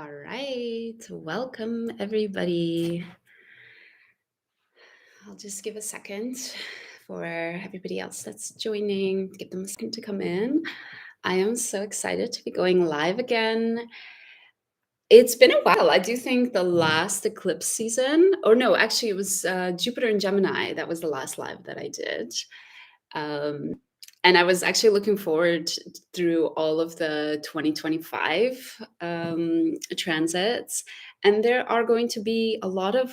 All right, welcome everybody. I'll just give a second for everybody else that's joining, give them a second to come in. I am so excited to be going live again. It's been a while. I do think the last eclipse season, or no, actually, it was Jupiter and Gemini. That was the last live that I did. Um, and I was actually looking forward through all of the 2025 transits. And there are going to be a lot of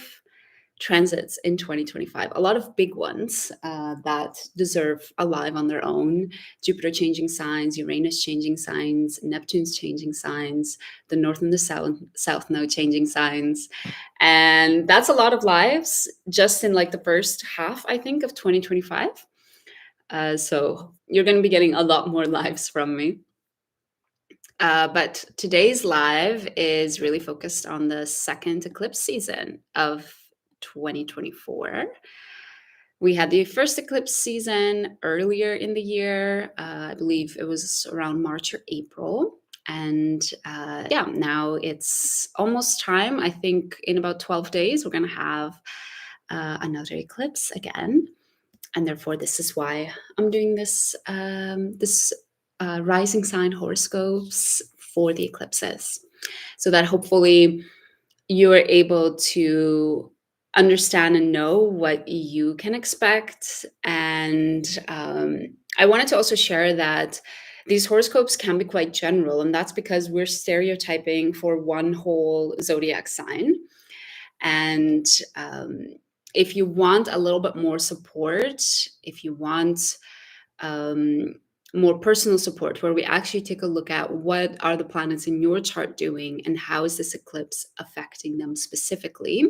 transits in 2025, a lot of big ones that deserve a live on their own. Jupiter changing signs, Uranus changing signs, Neptune's changing signs, the North and the South Node changing signs. And that's a lot of lives just in like the first half, I think, of 2025. So you're going to be getting a lot more lives from me. But today's live is really focused on the second eclipse season of 2024. We had the first eclipse season earlier in the year. I believe it was around March or April. And now it's almost time. I think in about 12 days, we're going to have another eclipse again. And therefore, this is why I'm doing this rising sign horoscopes for the eclipses, so that hopefully you are able to understand and know what you can expect. And I wanted to also share that these horoscopes can be quite general, and that's because we're stereotyping for one whole zodiac sign. And if you want a little bit more support, if you want more personal support, where we actually take a look at what are the planets in your chart doing and how is this eclipse affecting them specifically,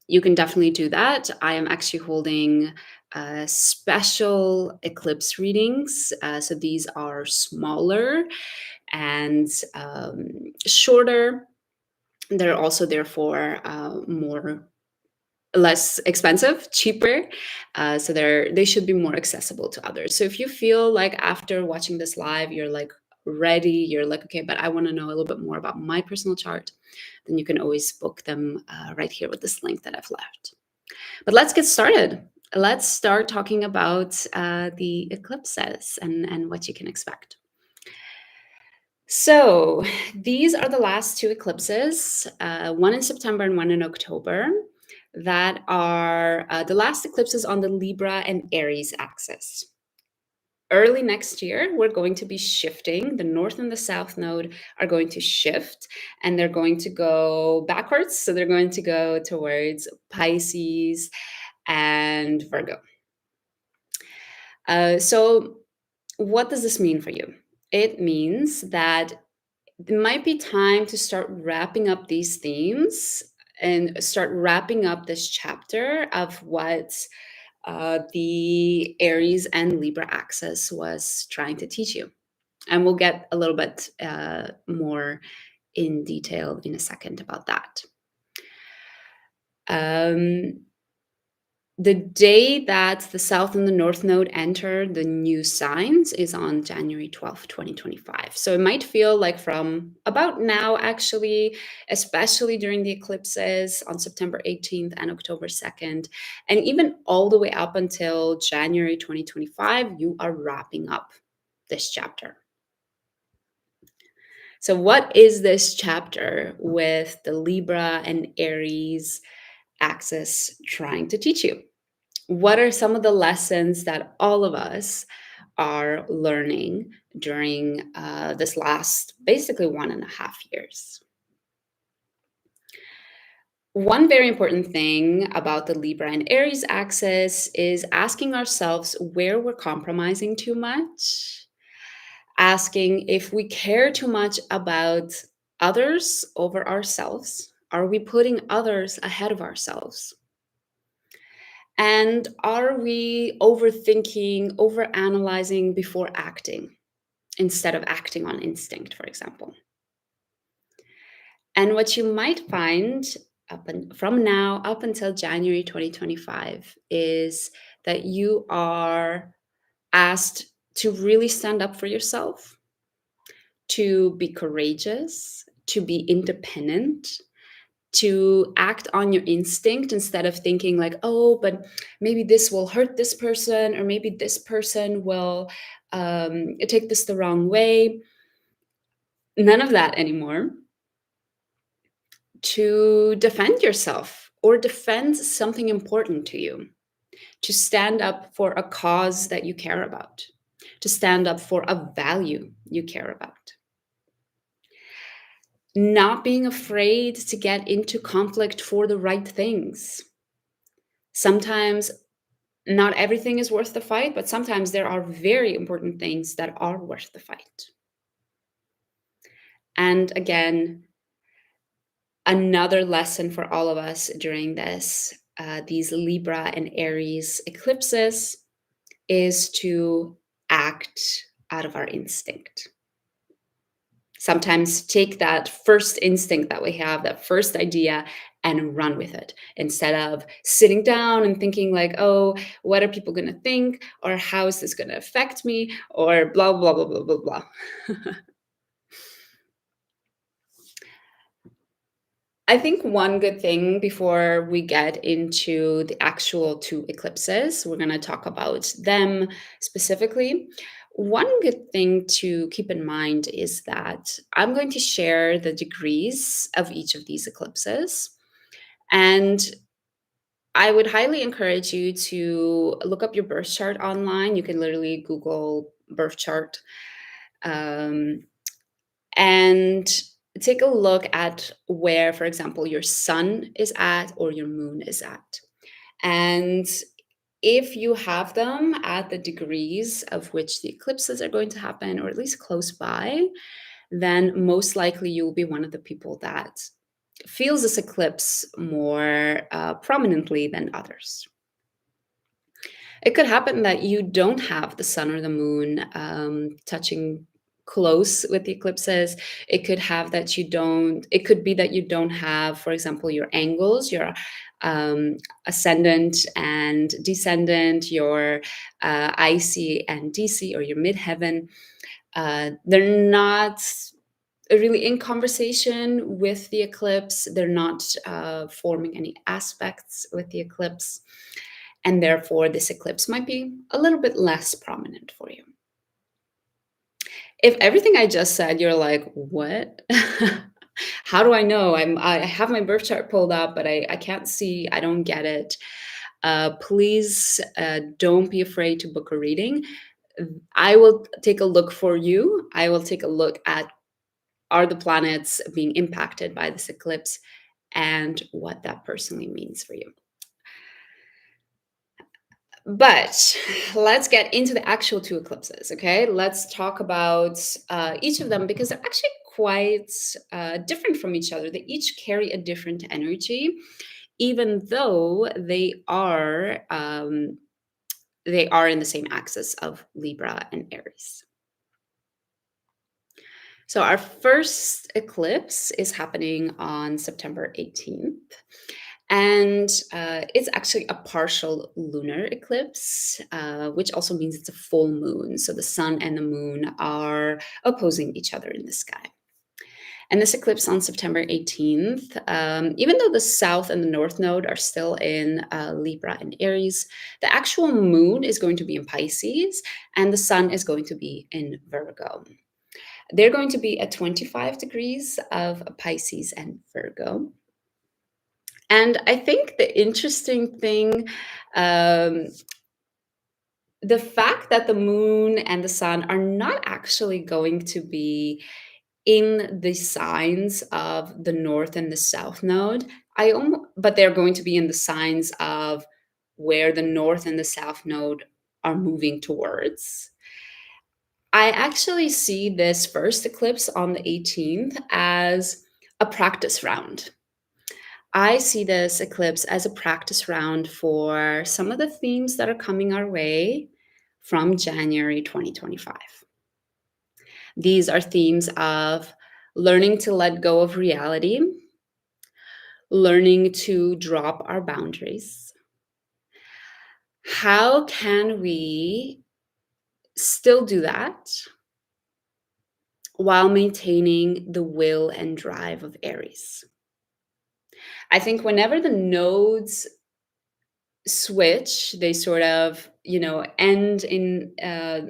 you can definitely do that. I am actually holding special eclipse readings. So these are smaller and shorter. They're also therefore less expensive, cheaper. So they should be more accessible to others. So if you feel like after watching this live, you're like ready, you're like, okay, but I want to know a little bit more about my personal chart, then you can always book them right here with this link that I've left. But let's get started. Let's start talking about the eclipses and what you can expect. So these are the last two eclipses, one in September and one in October, that are the last eclipses on the Libra and Aries axis. Early next year, we're going to be shifting. The North and the South Node are going to shift, and they're going to go backwards. So they're going to go towards Pisces and Virgo. So what does this mean for you? It means that it might be time to start wrapping up these themes and start wrapping up this chapter of what the Aries and Libra axis was trying to teach you. And we'll get a little bit more in detail in a second about that. The day that the South and the North Node enter the new signs is on January 12th, 2025. So it might feel like from about now, actually, especially during the eclipses on September 18th and October 2nd, and even all the way up until January 2025, you are wrapping up this chapter. So what is this chapter with the Libra and Aries axis trying to teach you? What are some of the lessons that all of us are learning during this last basically 1.5 years? One very important thing about the Libra and Aries axis is asking ourselves where we're compromising too much, asking if we care too much about others over ourselves. Are we putting others ahead of ourselves? And are we overthinking, overanalyzing before acting instead of acting on instinct, for example? And what you might find from now up until January 2025 is that you are asked to really stand up for yourself, to be courageous, to be independent, to act on your instinct instead of thinking like, oh, but maybe this will hurt this person, or maybe this person will take this the wrong way. None of that anymore. To defend yourself or defend something important to you, to stand up for a cause that you care about, to stand up for a value you care about. Not being afraid to get into conflict for the right things. Sometimes not everything is worth the fight, but sometimes there are very important things that are worth the fight. And again, another lesson for all of us during these Libra and Aries eclipses is to act out of our instinct. Sometimes take that first instinct that we have, that first idea, and run with it instead of sitting down and thinking like, oh, what are people going to think? Or how is this going to affect me? Or blah, blah, blah, blah, blah, blah. I think one good thing before we get into the actual two eclipses, we're going to talk about them specifically. One good thing to keep in mind is that I'm going to share the degrees of each of these eclipses. And I would highly encourage you to look up your birth chart online. You can literally Google birth chart. And take a look at where, for example, your sun is at or your moon is at. And if you have them at the degrees of which the eclipses are going to happen, or at least close by, then most likely you will be one of the people that feels this eclipse more prominently than others. It could happen that you don't have the sun or the moon touching close with the eclipses. It could have that you don't, it could be that you don't have, for example, your angles, your ascendant and descendant, your IC and DC, or your midheaven. They're not really in conversation with the eclipse. They're not forming any aspects with the eclipse. And therefore, this eclipse might be a little bit less prominent for you. If everything I just said, you're like, what? How do I know? I have my birth chart pulled up, but I can't see. I don't get it. Please don't be afraid to book a reading. I will take a look for you. I will take a look at, are the planets being impacted by this eclipse and what that personally means for you. But let's get into the actual two eclipses, okay? Let's talk about each of them because they're actually quite different from each other. They each carry a different energy, even though they are in the same axis of Libra and Aries. So our first eclipse is happening on September 18th. And it's actually a partial lunar eclipse, which also means it's a full moon. So the sun and the moon are opposing each other in the sky. And this eclipse on September 18th, even though the south and the north node are still in Libra and Aries, the actual moon is going to be in Pisces and the sun is going to be in Virgo. They're going to be at 25 degrees of Pisces and Virgo. And I think the interesting thing, the fact that the moon and the sun are not actually going to be in the signs of the north and the south node, but they're going to be in the signs of where the north and the south node are moving towards. I actually see this first eclipse on the 18th as a practice round. I see this eclipse as a practice round for some of the themes that are coming our way from January 2025. These are themes of learning to let go of reality, learning to drop our boundaries. How can we still do that while maintaining the will and drive of Aries. I think whenever the nodes switch, they sort of, end in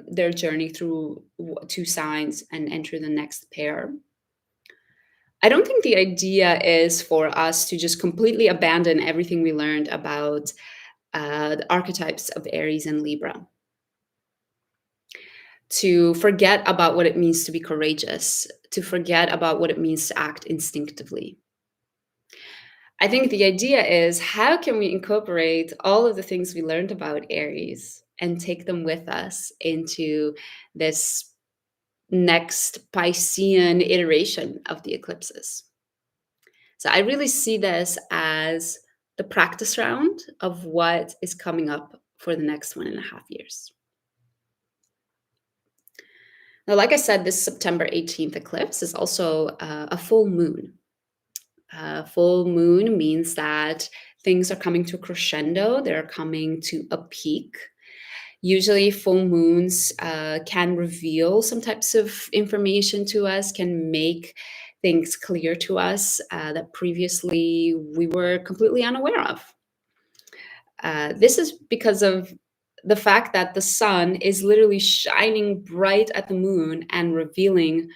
their journey through two signs and enter the next pair. I don't think the idea is for us to just completely abandon everything we learned about the archetypes of Aries and Libra, to forget about what it means to be courageous, to forget about what it means to act instinctively. I think the idea is, how can we incorporate all of the things we learned about Aries and take them with us into this next Piscean iteration of the eclipses? So I really see this as the practice round of what is coming up for the next 1.5 years. Now, like I said, this September 18th eclipse is also a full moon. Full moon means that things are coming to a crescendo, they're coming to a peak. Usually full moons can reveal some types of information to us, can make things clear to us that previously we were completely unaware of. This is because of the fact that the sun is literally shining bright at the moon and revealing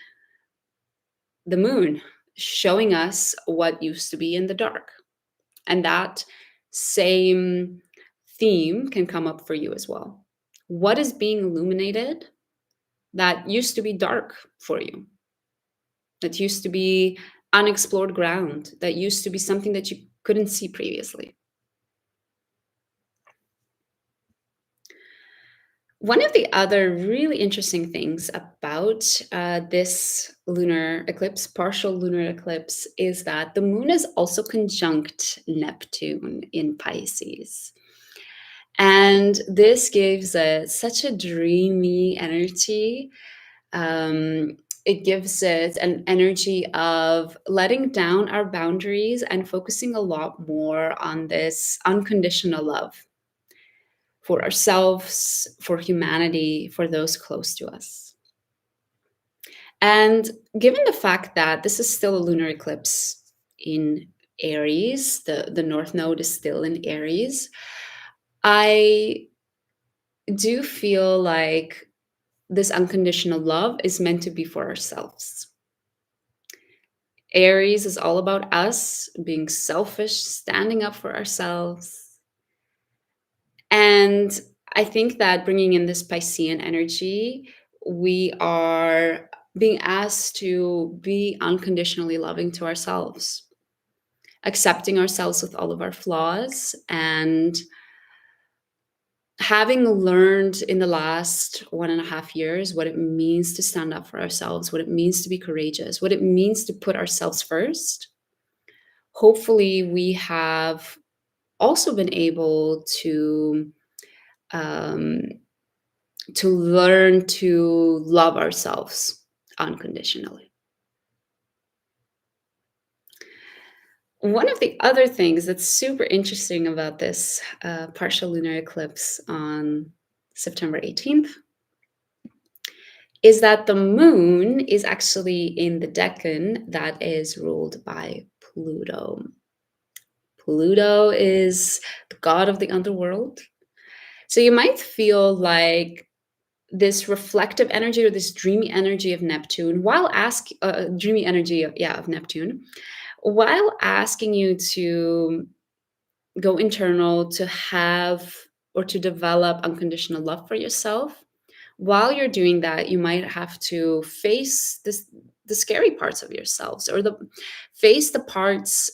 the moon, showing us what used to be in the dark. And that same theme can come up for you as well. What is being illuminated that used to be dark for you? That used to be unexplored ground, that used to be something that you couldn't see previously. One of the other really interesting things about this lunar eclipse, partial lunar eclipse, is that the moon is also conjunct Neptune in Pisces. And this gives such a dreamy energy. It gives it an energy of letting down our boundaries and focusing a lot more on this unconditional love for ourselves, for humanity, for those close to us. And given the fact that this is still a lunar eclipse in Aries, the North Node is still in Aries, I do feel like this unconditional love is meant to be for ourselves. Aries is all about us being selfish, standing up for ourselves. And I think that bringing in this Piscean energy, we are being asked to be unconditionally loving to ourselves, accepting ourselves with all of our flaws, and having learned in the last 1.5 years what it means to stand up for ourselves, what it means to be courageous, what it means to put ourselves first, hopefully we have also been able to learn to love ourselves unconditionally. One of the other things that's super interesting about this partial lunar eclipse on September 18th is that the moon is actually in the decan that is ruled by Pluto. Pluto is the god of the underworld. So you might feel like this reflective energy or this dreamy energy of Neptune, of Neptune, while asking you to go internal, to have or to develop unconditional love for yourself. While you're doing that, you might have to face the scary parts of yourselves, or face the parts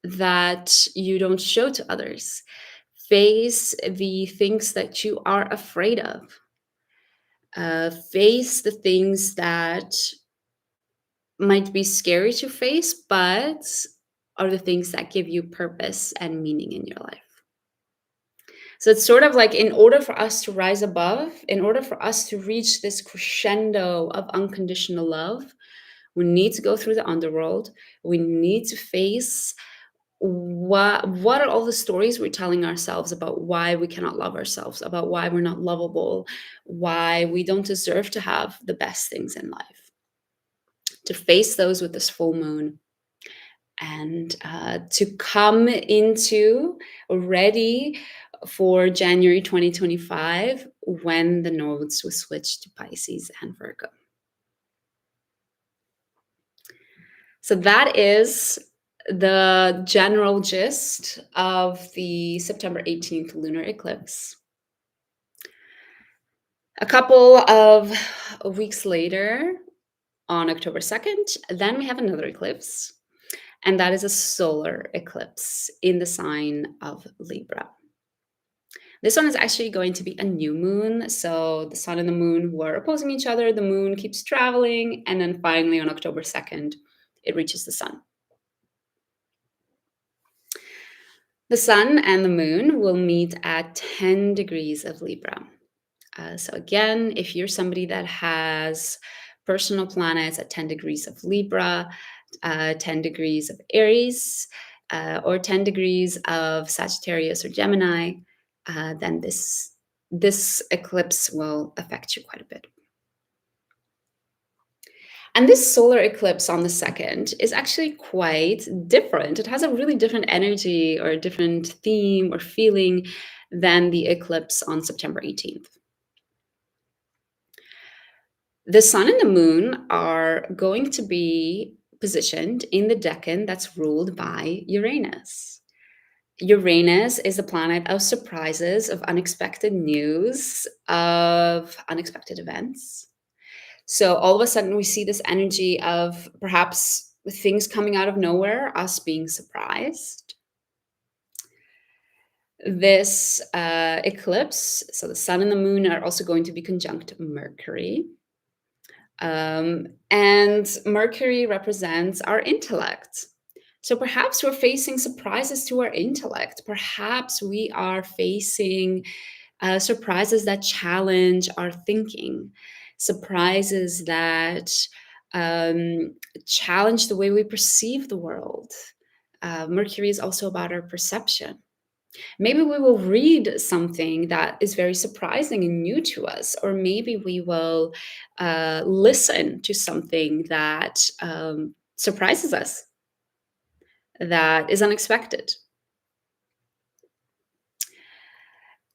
that you don't show to others. Face the things that you are afraid of. Face the things that might be scary to face, but are the things that give you purpose and meaning in your life. So it's sort of like, in order for us to rise above, in order for us to reach this crescendo of unconditional love, we need to go through the underworld. We need to face what are all the stories we're telling ourselves about why we cannot love ourselves, about why we're not lovable, why we don't deserve to have the best things in life. To face those with this full moon, and to come into ready for January 2025, when the nodes will switch to Pisces and Virgo. So that is the general gist of the September 18th lunar eclipse. A couple of weeks later, on October 2nd, then we have another eclipse, and that is a solar eclipse in the sign of Libra. This one is actually going to be a new moon. So the sun and the moon were opposing each other. The moon keeps traveling. And then finally on October 2nd, it reaches the sun. The sun and the moon will meet at 10 degrees of Libra. So again, if you're somebody that has personal planets at 10 degrees of Libra, 10 degrees of Aries, or 10 degrees of Sagittarius or Gemini, then this eclipse will affect you quite a bit. And this solar eclipse on the 2nd is actually quite different. It has a really different energy or a different theme or feeling than the eclipse on September 18th. The sun and the moon are going to be positioned in the decan that's ruled by Uranus. Uranus is a planet of surprises, of unexpected news, of unexpected events. So all of a sudden we see this energy of perhaps things coming out of nowhere, us being surprised. This eclipse, so the sun and the moon are also going to be conjunct Mercury. And Mercury represents our intellect. So perhaps we're facing surprises to our intellect. Perhaps we are facing surprises that challenge our thinking, surprises that challenge the way we perceive the world. Mercury is also about our perception. Maybe we will read something that is very surprising and new to us, or maybe we will listen to something that surprises us, that is unexpected.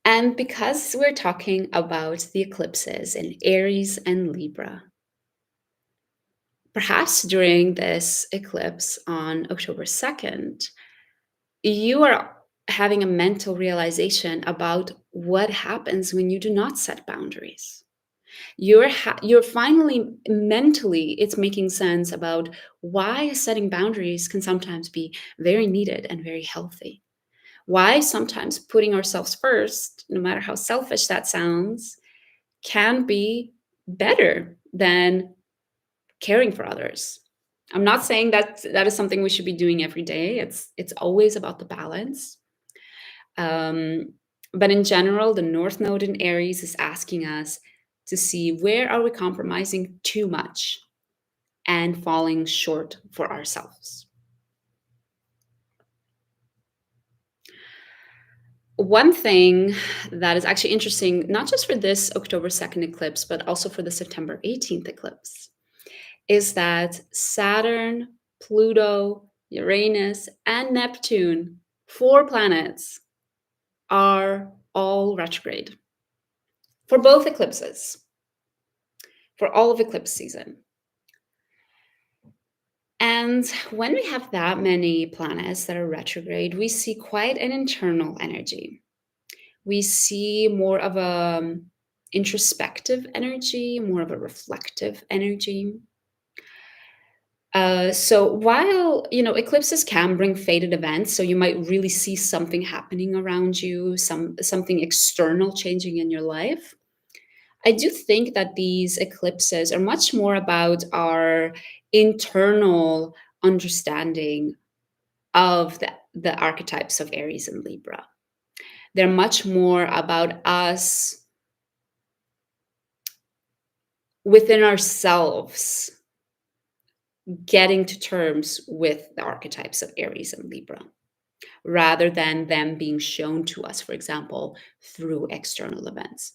And because we're talking about the eclipses in Aries and Libra, perhaps during this eclipse on October 2nd, you are having a mental realization about what happens when you do not set boundaries. You're finally mentally, it's making sense about why setting boundaries can sometimes be very needed and very healthy. Why sometimes putting ourselves first, no matter how selfish that sounds, can be better than caring for others. I'm not saying that that is something we should be doing every day. It's always about the balance. But in general, the North Node in Aries is asking us to see where are we compromising too much and falling short for ourselves. One thing that is actually interesting, not just for this October 2nd eclipse, but also for the September 18th eclipse, is that Saturn, Pluto, Uranus, and Neptune, 4 planets, are all retrograde for both eclipses, for all of eclipse season. And when we have that many planets that are retrograde, we see quite an internal energy. We see more of a introspective energy, more of a reflective energy. So while eclipses can bring fated events, so you might really see something happening around you, something external changing in your life. I do think that these eclipses are much more about our internal understanding of the archetypes of Aries and Libra. They're much more about us within ourselves getting to terms with the archetypes of Aries and Libra. rather than them being shown to us, for example, through external events.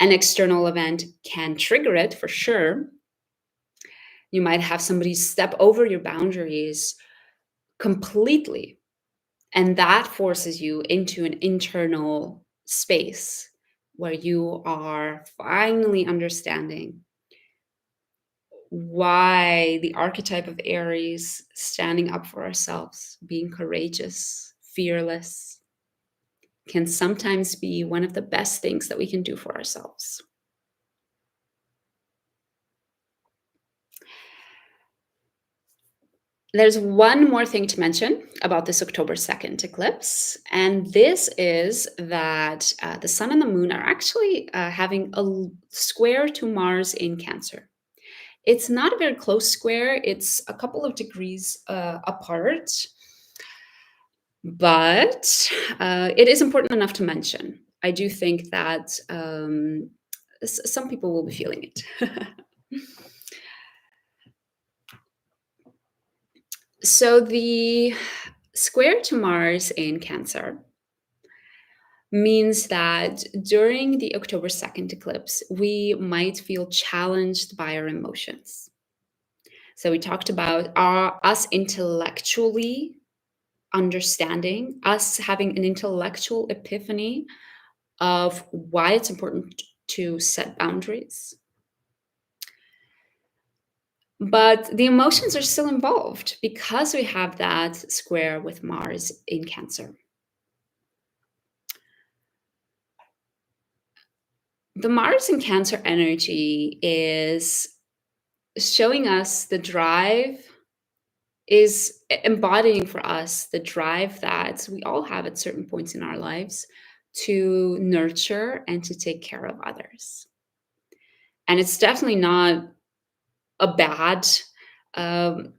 An external event can trigger it for sure. You might have somebody step over your boundaries completely, and that forces you into an internal space where you are finally understanding why the archetype of Aries, standing up for ourselves, being courageous, fearless, can sometimes be one of the best things that we can do for ourselves. There's one more thing to mention about this October 2nd eclipse, and this is that the sun and the moon are actually having a square to Mars in Cancer. It's not a very close square, it's a couple of degrees apart, but it is important enough to mention. I do think that some people will be feeling it. So the square to Mars in Cancer means that during the October 2nd eclipse, we might feel challenged by our emotions. So we talked about us intellectually understanding, us having an intellectual epiphany of why it's important to set boundaries. But the emotions are still involved because we have that square with Mars in Cancer. The Mars in Cancer energy is showing us the drive, is embodying for us the drive that we all have at certain points in our lives to nurture and to take care of others. And it's definitely not a bad um,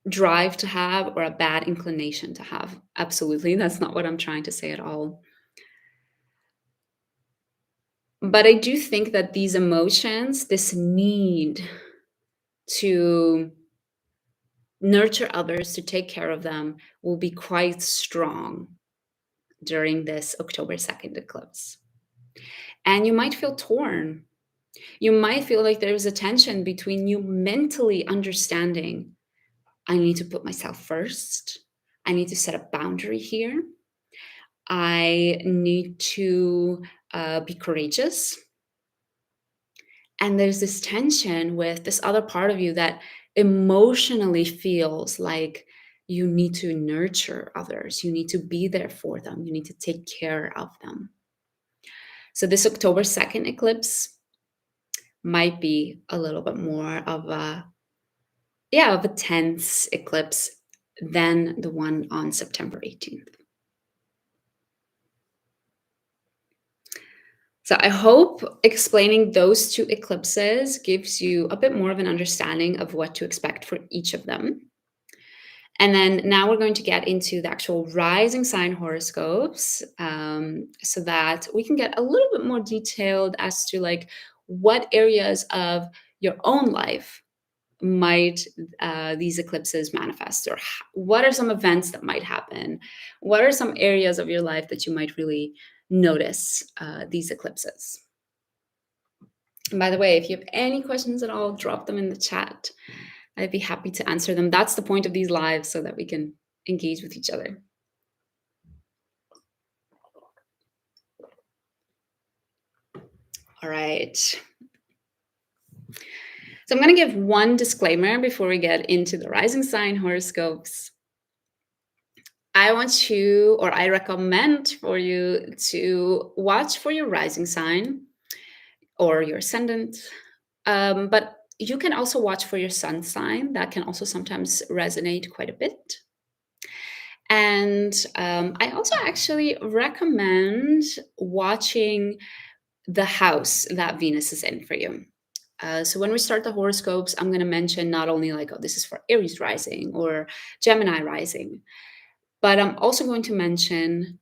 drive to have or a bad inclination to have. Absolutely. That's not what I'm trying to say at all. But I do think that these emotions, this need to nurture others, to take care of them, will be quite strong during this October 2nd eclipse. And you might feel torn. You might feel like there's a tension between you mentally understanding, I need to put myself first. I need to set a boundary here. I need to be courageous. And there's this tension with this other part of you that emotionally feels like you need to nurture others. You need to be there for them. You need to take care of them. So this October 2nd eclipse might be a little bit more of a tense eclipse than the one on September 18th. So I hope explaining those two eclipses gives you a bit more of an understanding of what to expect for each of them. And then now we're going to get into the actual rising sign horoscopes, so that we can get a little bit more detailed as to like what areas of your own life might these eclipses manifest, or what are some events that might happen? What are some areas of your life that you might really notice these eclipses? And by the way, if you have any questions at all, drop them in the chat. I'd be happy to answer them. That's the point of these lives, so that we can engage with each other. All right. So I'm going to give one disclaimer before we get into the rising sign horoscopes. I recommend for you to watch for your rising sign or your ascendant, but you can also watch for your sun sign. That can also sometimes resonate quite a bit. And I also actually recommend watching the house that Venus is in for you. So when we start the horoscopes, I'm going to mention not only like, oh, this is for Aries rising or Gemini rising, but I'm also going to mention,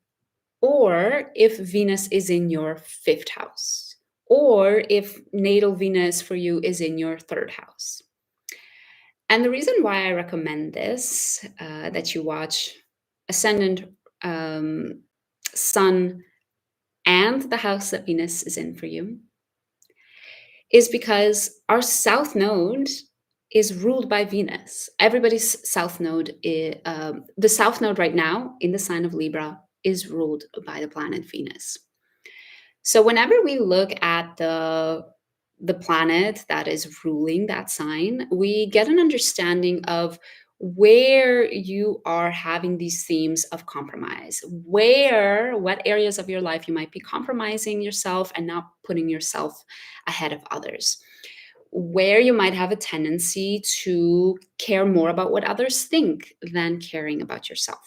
or if Venus is in your 5th house, or if natal Venus for you is in your 3rd house. And the reason why I recommend this, that you watch ascendant, sun, and the house that Venus is in for you, is because our south node is ruled by Venus. Everybody's south node, the south node right now in the sign of Libra is ruled by the planet Venus. So whenever we look at the planet that is ruling that sign, we get an understanding of where you are having these themes of compromise, what areas of your life you might be compromising yourself and not putting yourself ahead of others, where you might have a tendency to care more about what others think than caring about yourself.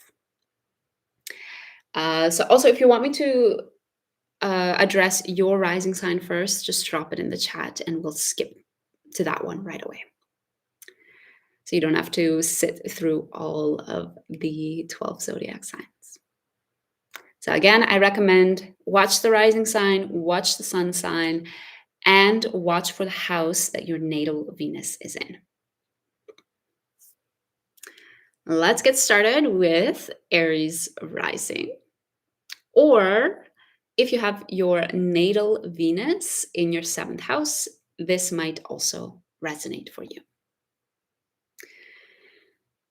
So also, if you want me to address your rising sign first, just drop it in the chat and we'll skip to that one right away. So you don't have to sit through all of the 12 zodiac signs. So again, I recommend watch the rising sign, watch the sun sign, and watch for the house that your natal Venus is in. Let's get started with Aries rising. Or if you have your natal Venus in your 7th house, this might also resonate for you.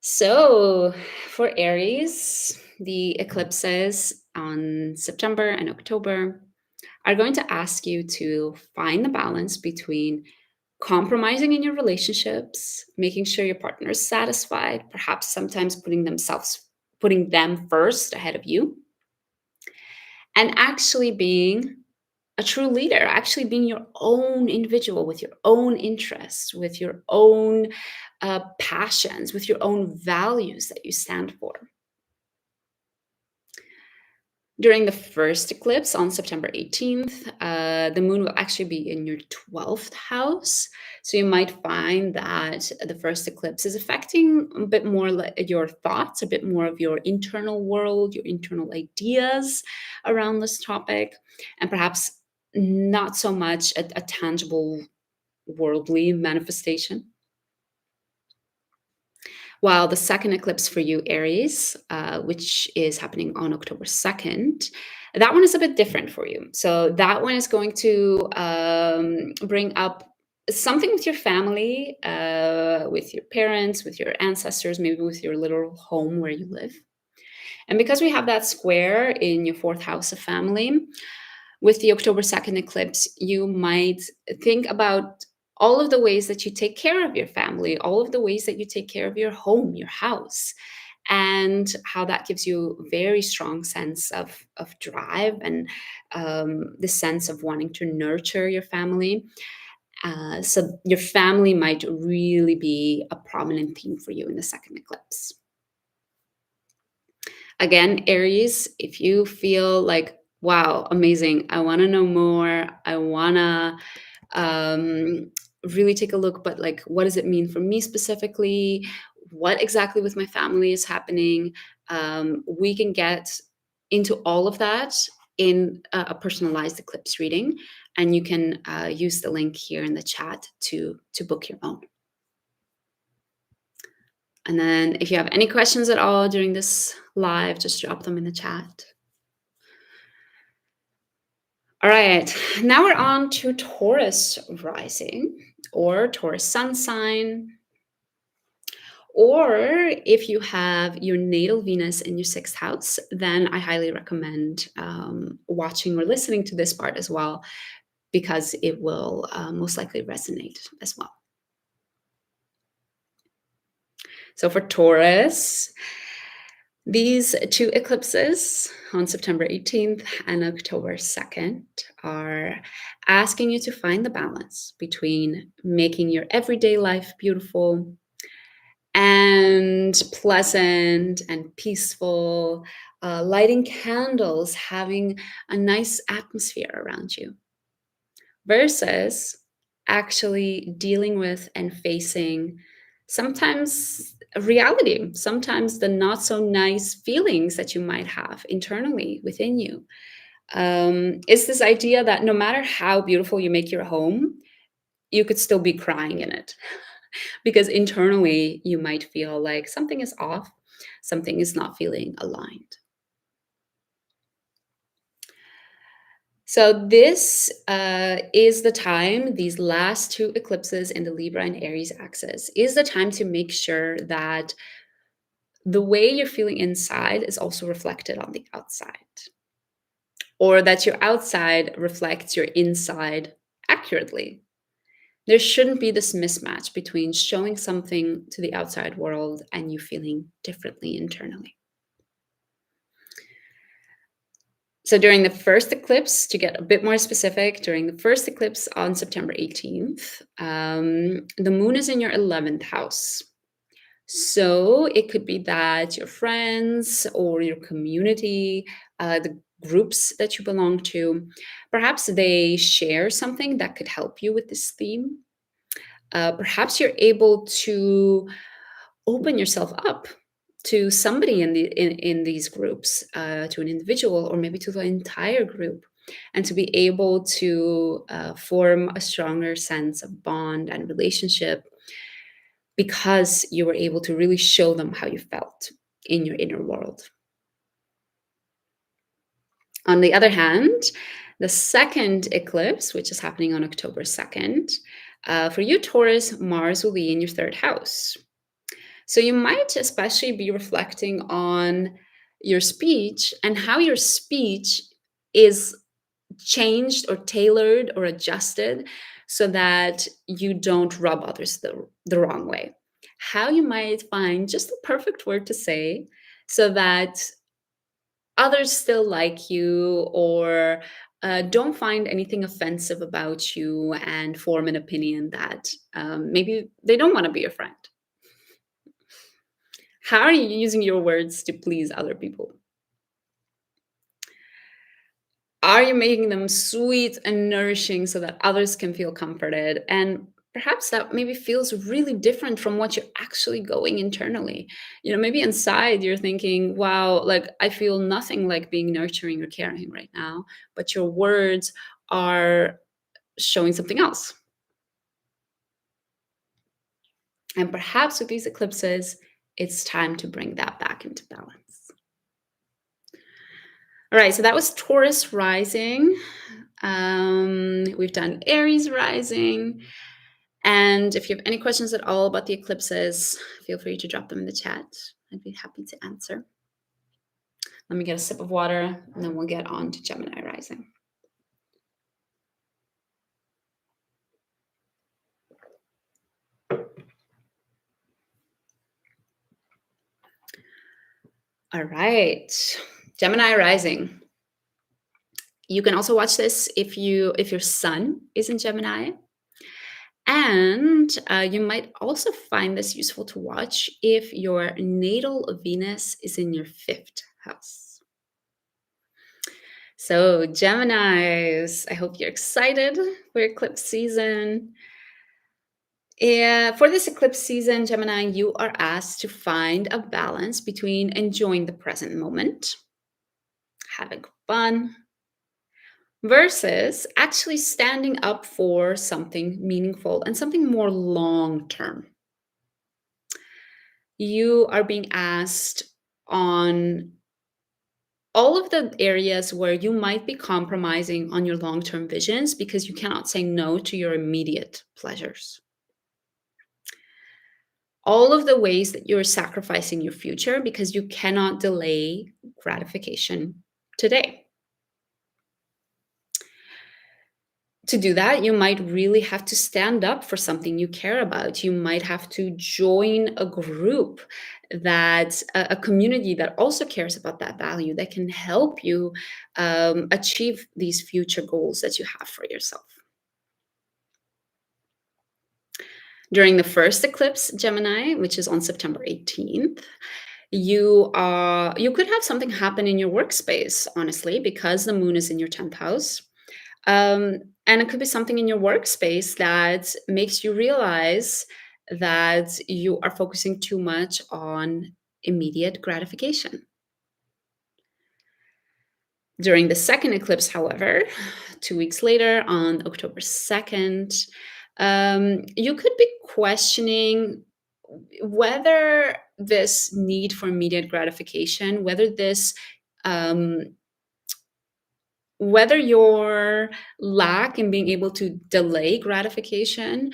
So for Aries, the eclipses on September and October are going to ask you to find the balance between compromising in your relationships, making sure your partner is satisfied, perhaps sometimes putting them first ahead of you, and actually being a true leader, actually being your own individual with your own interests, with your own passions, with your own values that you stand for. During the first eclipse on September 18th, the moon will actually be in your 12th house. So you might find that the first eclipse is affecting a bit more your thoughts, a bit more of your internal world, your internal ideas around this topic, and perhaps not so much a tangible worldly manifestation. While the second eclipse for you, Aries, which is happening on October 2nd, that one is a bit different for you. So that one is going to bring up something with your family, with your parents, with your ancestors, maybe with your little home where you live. And because we have that square in your 4th house of family, with the October 2nd eclipse, you might think about all of the ways that you take care of your family, all of the ways that you take care of your home, your house, and how that gives you a very strong sense of drive and the sense of wanting to nurture your family. So your family might really be a prominent theme for you in the second eclipse. Again, Aries, if you feel like, wow, amazing, I want to know more, I want to really take a look, but like, what does it mean for me specifically? What exactly with my family is happening? We can get into all of that in a personalized eclipse reading, and you can use the link here in the chat to book your own. And then if you have any questions at all during this live, just drop them in the chat. All right, now we're on to Taurus rising or Taurus sun sign. Or if you have your natal Venus in your 6th house, then I highly recommend watching or listening to this part as well, because it will most likely resonate as well. So for Taurus, these 2 eclipses on September 18th and October 2nd are asking you to find the balance between making your everyday life beautiful and pleasant and peaceful, lighting candles, having a nice atmosphere around you, versus actually dealing with and facing sometimes reality, sometimes the not so nice feelings that you might have internally within you. It's this idea that no matter how beautiful you make your home, you could still be crying in it because internally you might feel like something is off. something is not feeling aligned. So this is the time, these last two eclipses in the Libra and Aries axis, is the time to make sure that the way you're feeling inside is also reflected on the outside, or that your outside reflects your inside accurately. There shouldn't be this mismatch between showing something to the outside world and you feeling differently internally. So during the first eclipse, to get a bit more specific, during the first eclipse on September 18th, the moon is in your 11th house. So it could be that your friends or your community, the groups that you belong to, perhaps they share something that could help you with this theme. Perhaps you're able to open yourself up to somebody in these groups, to an individual, or maybe to the entire group, and to be able to form a stronger sense of bond and relationship because you were able to really show them how you felt in your inner world. On the other hand, the second eclipse, which is happening on October 2nd, for you, Taurus, Mars will be in your third house. So you might especially be reflecting on your speech and how your speech is changed or tailored or adjusted so that you don't rub others the wrong way. How you might find just the perfect word to say so that others still like you, or don't find anything offensive about you and form an opinion that maybe they don't want to be your friend. How are you using your words to please other people? Are you making them sweet and nourishing so that others can feel comforted? And perhaps that maybe feels really different from what you're actually going internally. Maybe inside you're thinking, wow, like I feel nothing like being nurturing or caring right now, but your words are showing something else. And perhaps with these eclipses, it's time to bring that back into balance. All right, so that was Taurus rising. We've done Aries rising. And if you have any questions at all about the eclipses, feel free to drop them in the chat. I'd be happy to answer. Let me get a sip of water, and then we'll get on to Gemini rising. All right, Gemini rising. You can also watch this if your sun is in Gemini. And you might also find this useful to watch if your natal Venus is in your 5th house. So Geminis, I hope you're excited for eclipse season. For this eclipse season, Gemini, you are asked to find a balance between enjoying the present moment, having fun, versus actually standing up for something meaningful and something more long-term. You are being asked on all of the areas where you might be compromising on your long-term visions because you cannot say no to your immediate pleasures. All of the ways that you're sacrificing your future because you cannot delay gratification today. To do that, you might really have to stand up for something you care about. You might have to join a group a community that also cares about that value, that can help you achieve these future goals that you have for yourself. During the first eclipse, Gemini, which is on September 18th, you could have something happen in your workspace, honestly, because the moon is in your 10th house. And it could be something in your workspace that makes you realize that you are focusing too much on immediate gratification. During the second eclipse, however, 2 weeks later on October 2nd, you could be questioning whether this need for immediate gratification, um, whether your lack in being able to delay gratification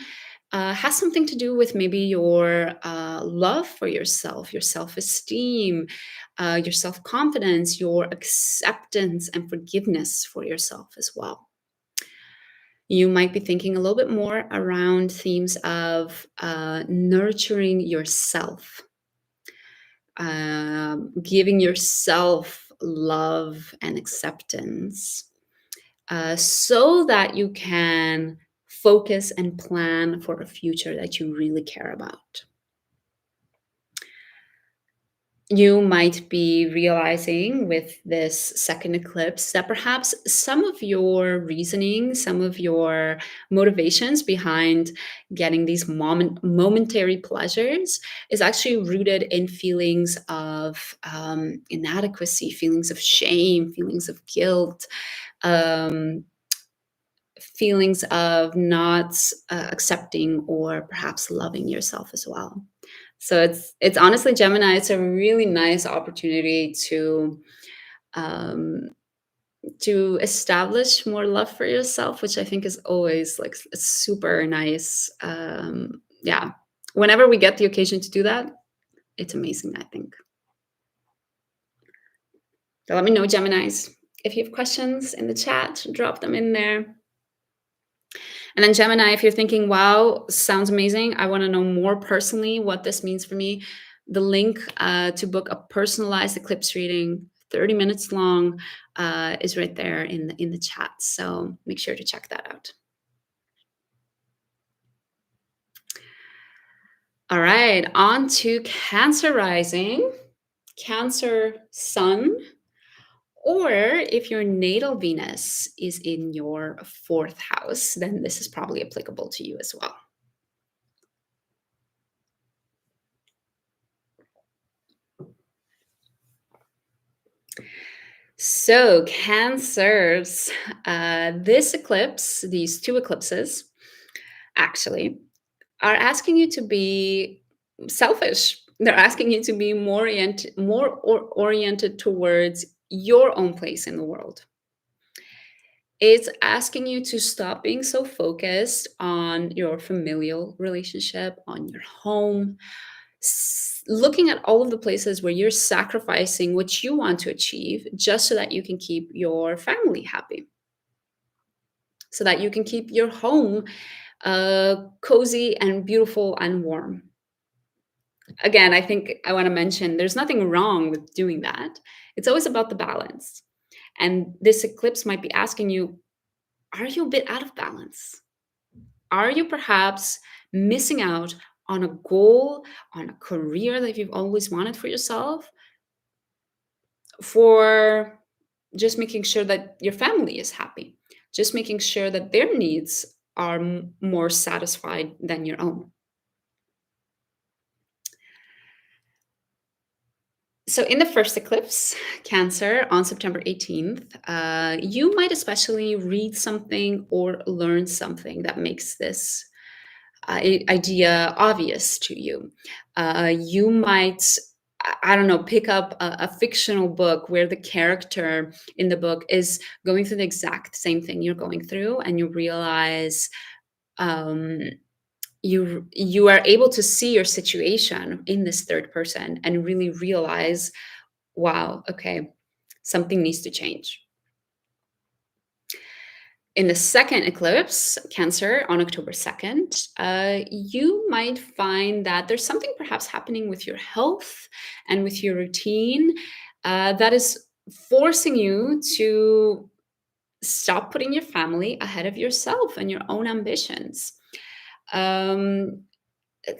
has something to do with maybe your love for yourself, your self-esteem, your self-confidence, your acceptance and forgiveness for yourself as well. You might be thinking a little bit more around themes of nurturing yourself, giving yourself love and acceptance, so that you can focus and plan for a future that you really care about. You might be realizing with this second eclipse that perhaps some of your reasoning, some of your motivations behind getting these momentary pleasures is actually rooted in feelings of inadequacy, feelings of shame, feelings of guilt, um, feelings of not accepting or perhaps loving yourself as well. So it's honestly, Gemini, it's a really nice opportunity um, to establish more love for yourself, which I think is always like super nice. Yeah, whenever we get the occasion to do that, it's amazing, I think. So let me know, Geminis, if you have questions in the chat, drop them in there. And then Gemini, if you're thinking, wow, sounds amazing, I want to know more personally what this means for me, the link to book a personalized eclipse reading, 30 minutes long, is right there in the chat. So make sure to check that out. All right, on to Cancer rising, Cancer sun, or if your natal Venus is in your 4th house, then this is probably applicable to you as well. So Cancers, this eclipse, these two eclipses, actually, are asking you to be selfish. They're asking you to be more oriented towards your own place in the world. It's asking you to stop being so focused on your familial relationship, on your home, looking at all of the places where you're sacrificing what you want to achieve just so that you can keep your family happy, so that you can keep your home cozy and beautiful and warm. Again, I think I want to mention there's nothing wrong with doing that. It's always about the balance. And this eclipse might be asking you, are you a bit out of balance? Are you perhaps missing out on a goal, on a career that you've always wanted for yourself, for just making sure that your family is happy, just making sure that their needs are more satisfied than your own? So in the first eclipse, Cancer, on September 18th, you might especially read something or learn something that makes this idea obvious to you. You might, I don't know, pick up a fictional book where the character in the book is going through the exact same thing you're going through, and you realize um, you are able to see your situation in this third person and really realize, wow, okay, something needs to change. In the second eclipse, Cancer, on October 2nd, you might find that there's something perhaps happening with your health and with your routine that is forcing you to stop putting your family ahead of yourself and your own ambitions.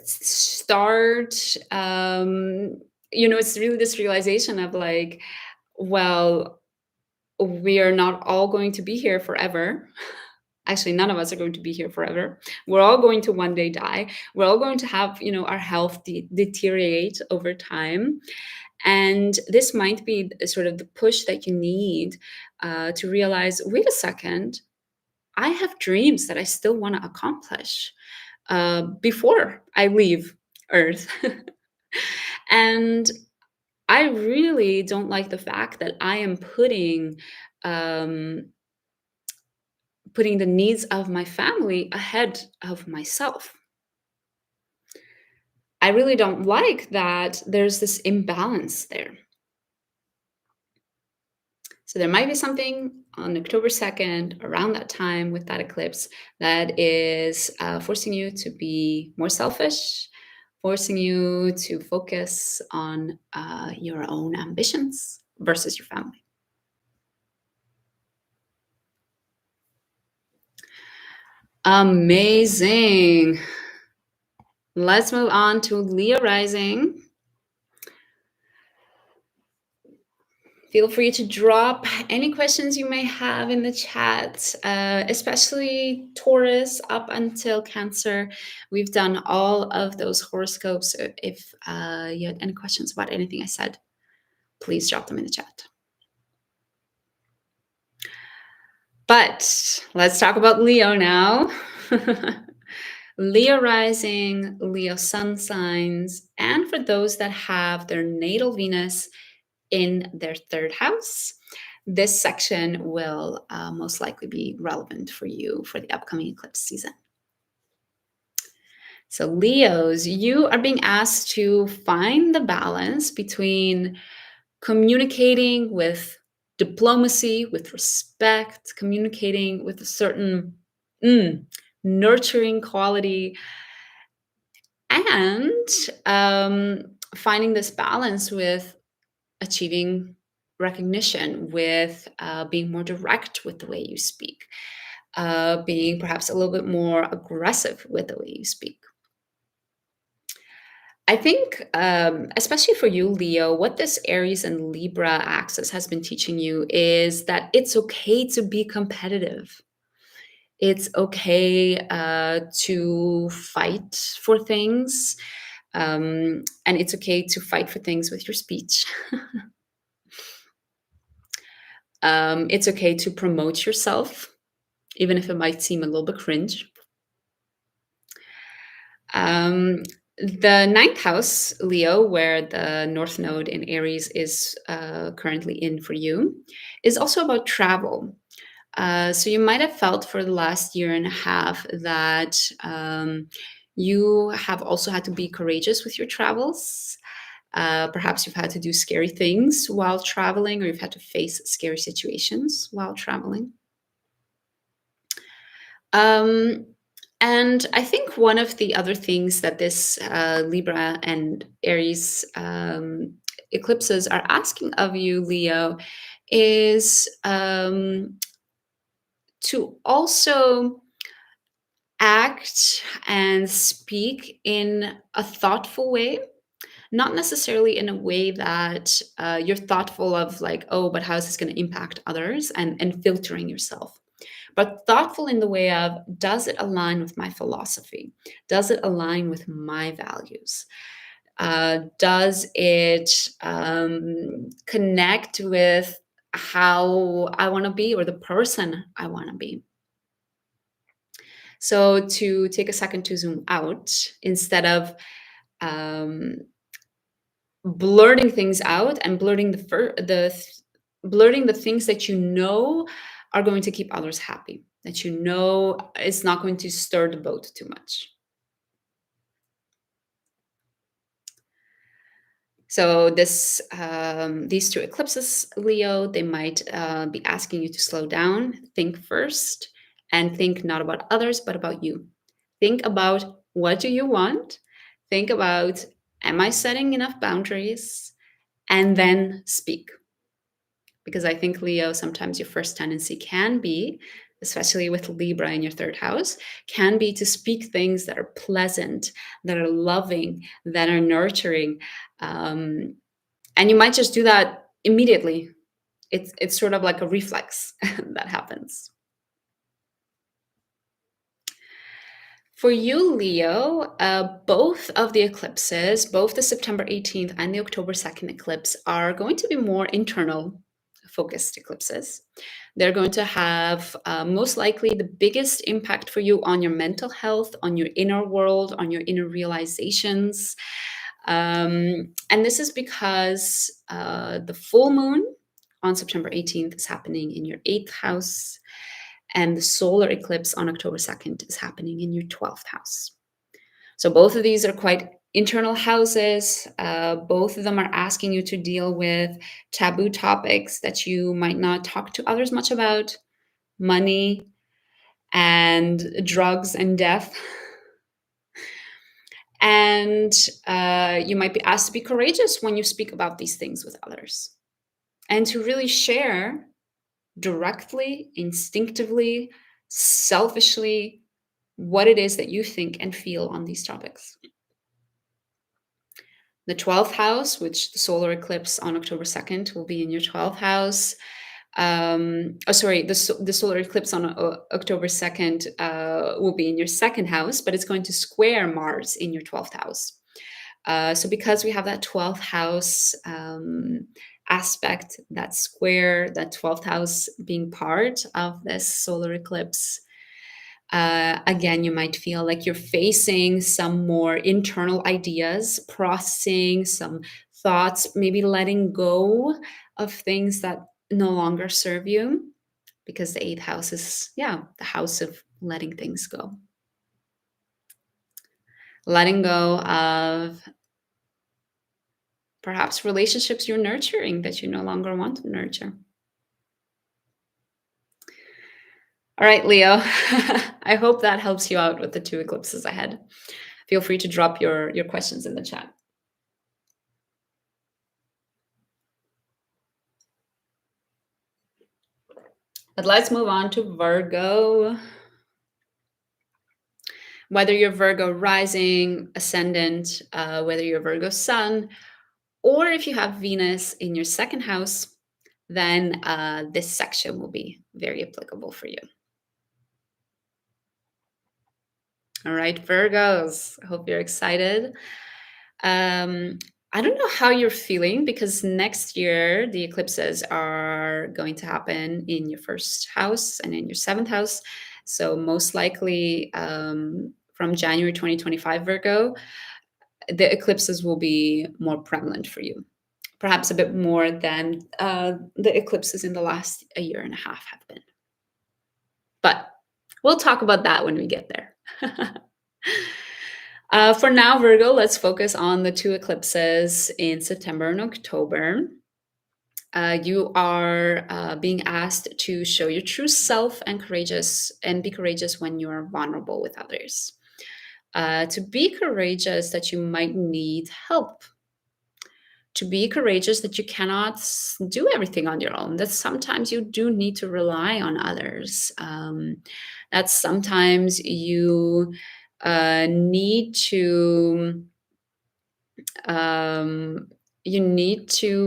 Start, it's really this realization of like, well, we are not all going to be here forever. Actually, none of us are going to be here forever. We're all going to one day die. We're all going to have, our health deteriorate over time. And this might be sort of the push that you need to realize, wait a second, I have dreams that I still want to accomplish before I leave Earth. And I really don't like the fact that I am um, putting the needs of my family ahead of myself. I really don't like that there's this imbalance there. So there might be something on October 2nd, around that time with that eclipse, that is forcing you to be more selfish, forcing you to focus on your own ambitions versus your family. Amazing. Let's move on to Leo rising. Feel free to drop any questions you may have in the chat, especially Taurus up until Cancer. We've done all of those horoscopes. So if you had any questions about anything I said, please drop them in the chat. But let's talk about Leo now. Leo rising, Leo sun signs, and for those that have their natal Venus in their third house, this section will most likely be relevant for you for the upcoming eclipse season. So Leos, you are being asked to find the balance between communicating with diplomacy, with respect, communicating with a certain nurturing quality, and finding this balance with achieving recognition, with being more direct with the way you speak, being perhaps a little bit more aggressive with the way you speak. I think, especially for you, Leo, what this Aries and Libra axis has been teaching you is that it's okay to be competitive. It's okay to fight for things, and it's okay to fight for things with your speech. It's okay to promote yourself, even if it might seem a little bit cringe. The ninth house, Leo, where the North Node in Aries is currently in for you, is also about travel. So you might have felt for the last year and a half that you have also had to be courageous with your travels. Perhaps you've had to do scary things while traveling, or you've had to face scary situations while traveling. And I think one of the other things that this Libra and Aries eclipses are asking of you, Leo, is to also act and speak in a thoughtful way, not necessarily in a way that you're thoughtful of like, oh, but how is this going to impact others, and filtering yourself, but thoughtful in the way of, does it align with my philosophy? Does it align with my values? Does it connect with how I want to be, or the person I want to be? So to take a second to zoom out, instead of blurting things out and blurting the things that you know are going to keep others happy, that you know it's not going to stir the boat too much. So these two eclipses, Leo, they might be asking you to slow down, think first, and think not about others, but about you. Think about, what do you want? Think about, am I setting enough boundaries? And then speak. Because I think, Leo, sometimes your first tendency can be, especially with Libra in your third house, can be to speak things that are pleasant, that are loving, that are nurturing. And you might just do that immediately. It's sort of like a reflex that happens. For you, Leo, both of the eclipses, both the September 18th and the October 2nd eclipse, are going to be more internal. focused eclipses. They're going to have most likely the biggest impact for you on your mental health, on your inner world, on your inner realizations. And this is because the full moon on September 18th is happening in your 8th house, and the solar eclipse on October 2nd is happening in your 12th house. So both of these are quite internal houses. Both of them are asking you to deal with taboo topics that you might not talk to others much about: money and drugs and death. And you might be asked to be courageous when you speak about these things with others, and to really share directly, instinctively, selfishly what it is that you think and feel on these topics. The 12th house, which the solar eclipse on October 2nd will be in your 12th house. The solar eclipse on October 2nd will be in your 2nd house, but it's going to square Mars in your 12th house. So because we have that 12th house aspect, that square, that 12th house being part of this solar eclipse, again, you might feel like you're facing some more internal ideas, processing some thoughts, maybe letting go of things that no longer serve you, because the 8th house is, the house of letting things go. Letting go of perhaps relationships you're nurturing that you no longer want to nurture. All right, Leo, I hope that helps you out with the 2 eclipses ahead. Feel free to drop your questions in the chat. But let's move on to Virgo. Whether you're Virgo rising, ascendant, whether you're Virgo sun, or if you have Venus in your 2nd house, then this section will be very applicable for you. All right, Virgos, I hope you're excited. I don't know how you're feeling, because next year the eclipses are going to happen in your 1st house and in your 7th house. So most likely from January 2025, Virgo, the eclipses will be more prevalent for you. Perhaps a bit more than the eclipses in the last a year and a half have been. But we'll talk about that when we get there. For now, Virgo, let's focus on the 2 eclipses in September and October. You are being asked to show your true self and be courageous when you are vulnerable with others. To be courageous that you might need help. To be courageous that you cannot do everything on your own. That sometimes you do need to rely on others. That sometimes you need to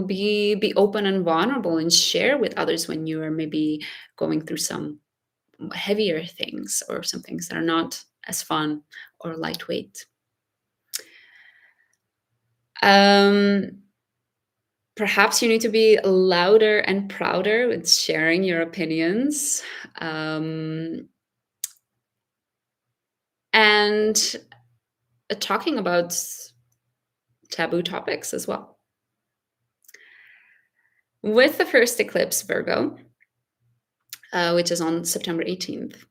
be open and vulnerable and share with others when you are maybe going through some heavier things, or some things that are not as fun or lightweight. Perhaps you need to be louder and prouder with sharing your opinions, and talking about taboo topics as well. With the 1st eclipse, Virgo, which is on September 18th,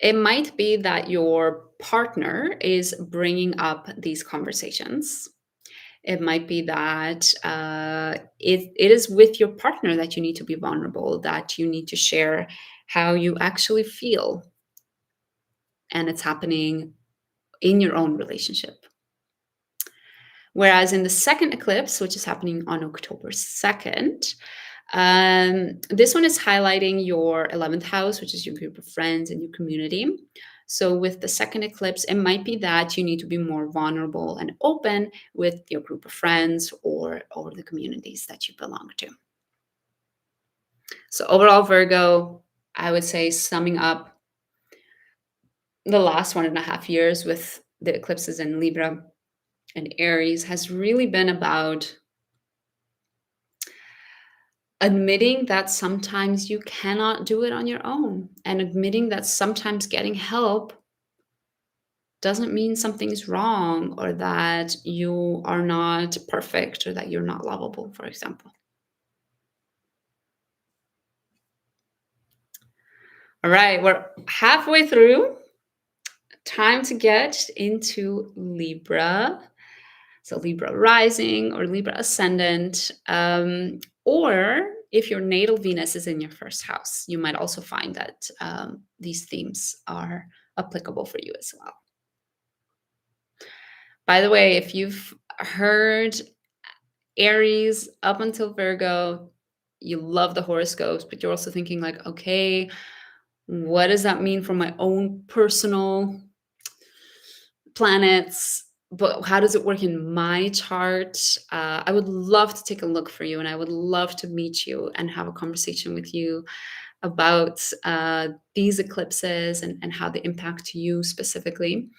it might be that your partner is bringing up these conversations. It might be that it is with your partner that you need to be vulnerable, that you need to share how you actually feel. And it's happening in your own relationship. Whereas in the 2nd eclipse, which is happening on October 2nd, this one is highlighting your 11th house, which is your group of friends and your community. So with the 2nd eclipse, it might be that you need to be more vulnerable and open with your group of friends or the communities that you belong to. So overall, Virgo, I would say, summing up the last 1.5 years with the eclipses in Libra and Aries, has really been about Admitting that sometimes you cannot do it on your own, and admitting that sometimes getting help doesn't mean something's wrong or that you are not perfect or that you're not lovable, for example. All right, we're halfway through. Time to get into Libra. So Libra rising or Libra ascendant. Or if your natal Venus is in your first house, you might also find that these themes are applicable for you as well. By the way, if you've heard Aries up until Virgo, you love the horoscopes, but you're also thinking like, okay, what does that mean for my own personal planets? But how does it work in my chart? I would love to take a look for you, and I would love to meet you and have a conversation with you about these eclipses and how they impact you specifically.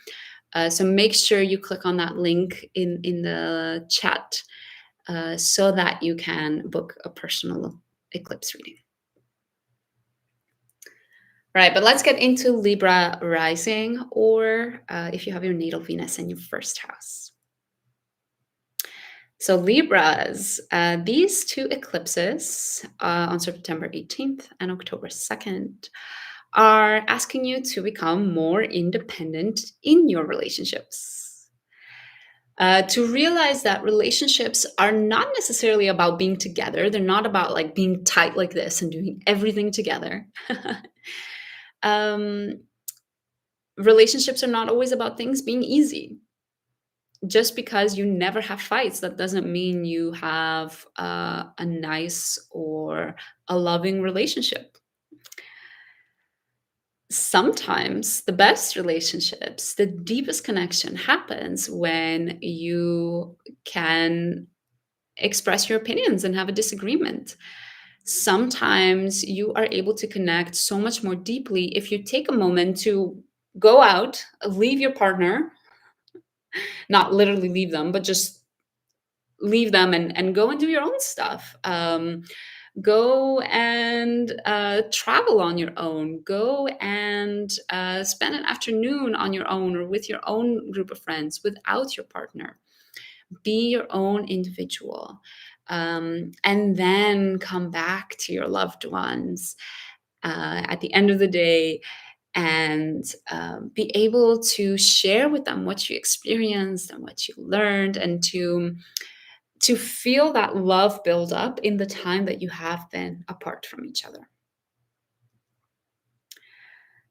So make sure you click on that link in the chat so that you can book a personal eclipse reading. Right, but let's get into Libra rising, or if you have your natal Venus in your first house. So Libras, these two eclipses on September 18th and October 2nd are asking you to become more independent in your relationships. To realize that relationships are not necessarily about being together. They're not about like being tight like this and doing everything together. Relationships are not always about things being easy. Just because you never have fights, that doesn't mean you have a nice or a loving relationship. Sometimes the best relationships, the deepest connection happens when you can express your opinions and have a disagreement. Sometimes you are able to connect so much more deeply if you take a moment to go out, leave your partner, not literally leave them, but just leave them and go and do your own stuff. Go and travel on your own. Go and spend an afternoon on your own or with your own group of friends without your partner. Be your own individual. And then come back to your loved ones at the end of the day and be able to share with them what you experienced and what you learned, and to feel that love build up in the time that you have been apart from each other.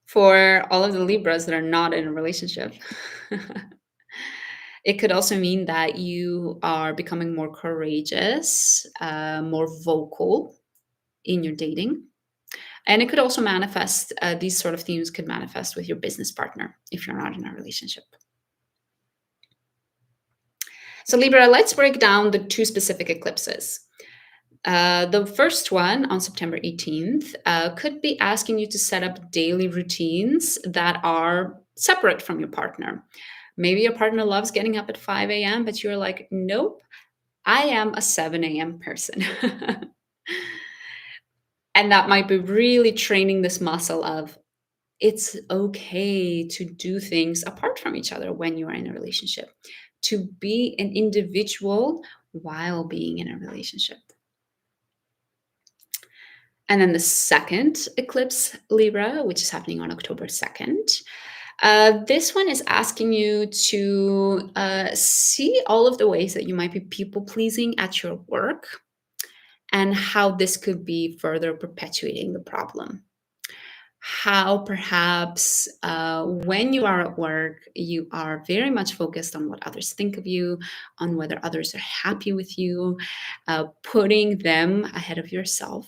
For all of the Libras that are not in a relationship, it could also mean that you are becoming more courageous, more vocal in your dating. And it could also manifest, these sort of themes could manifest with your business partner if you're not in a relationship. So Libra, let's break down the two specific eclipses. The first one on September 18th could be asking you to set up daily routines that are separate from your partner. Maybe your partner loves getting up at 5 a.m., but you're like, nope, I am a 7 a.m. person. And that might be really training this muscle of it's okay to do things apart from each other when you are in a relationship, to be an individual while being in a relationship. And then the second eclipse, Libra, which is happening on October 2nd, this one is asking you to see all of the ways that you might be people pleasing at your work and how this could be further perpetuating the problem. How perhaps when you are at work, you are very much focused on what others think of you, on whether others are happy with you, putting them ahead of yourself.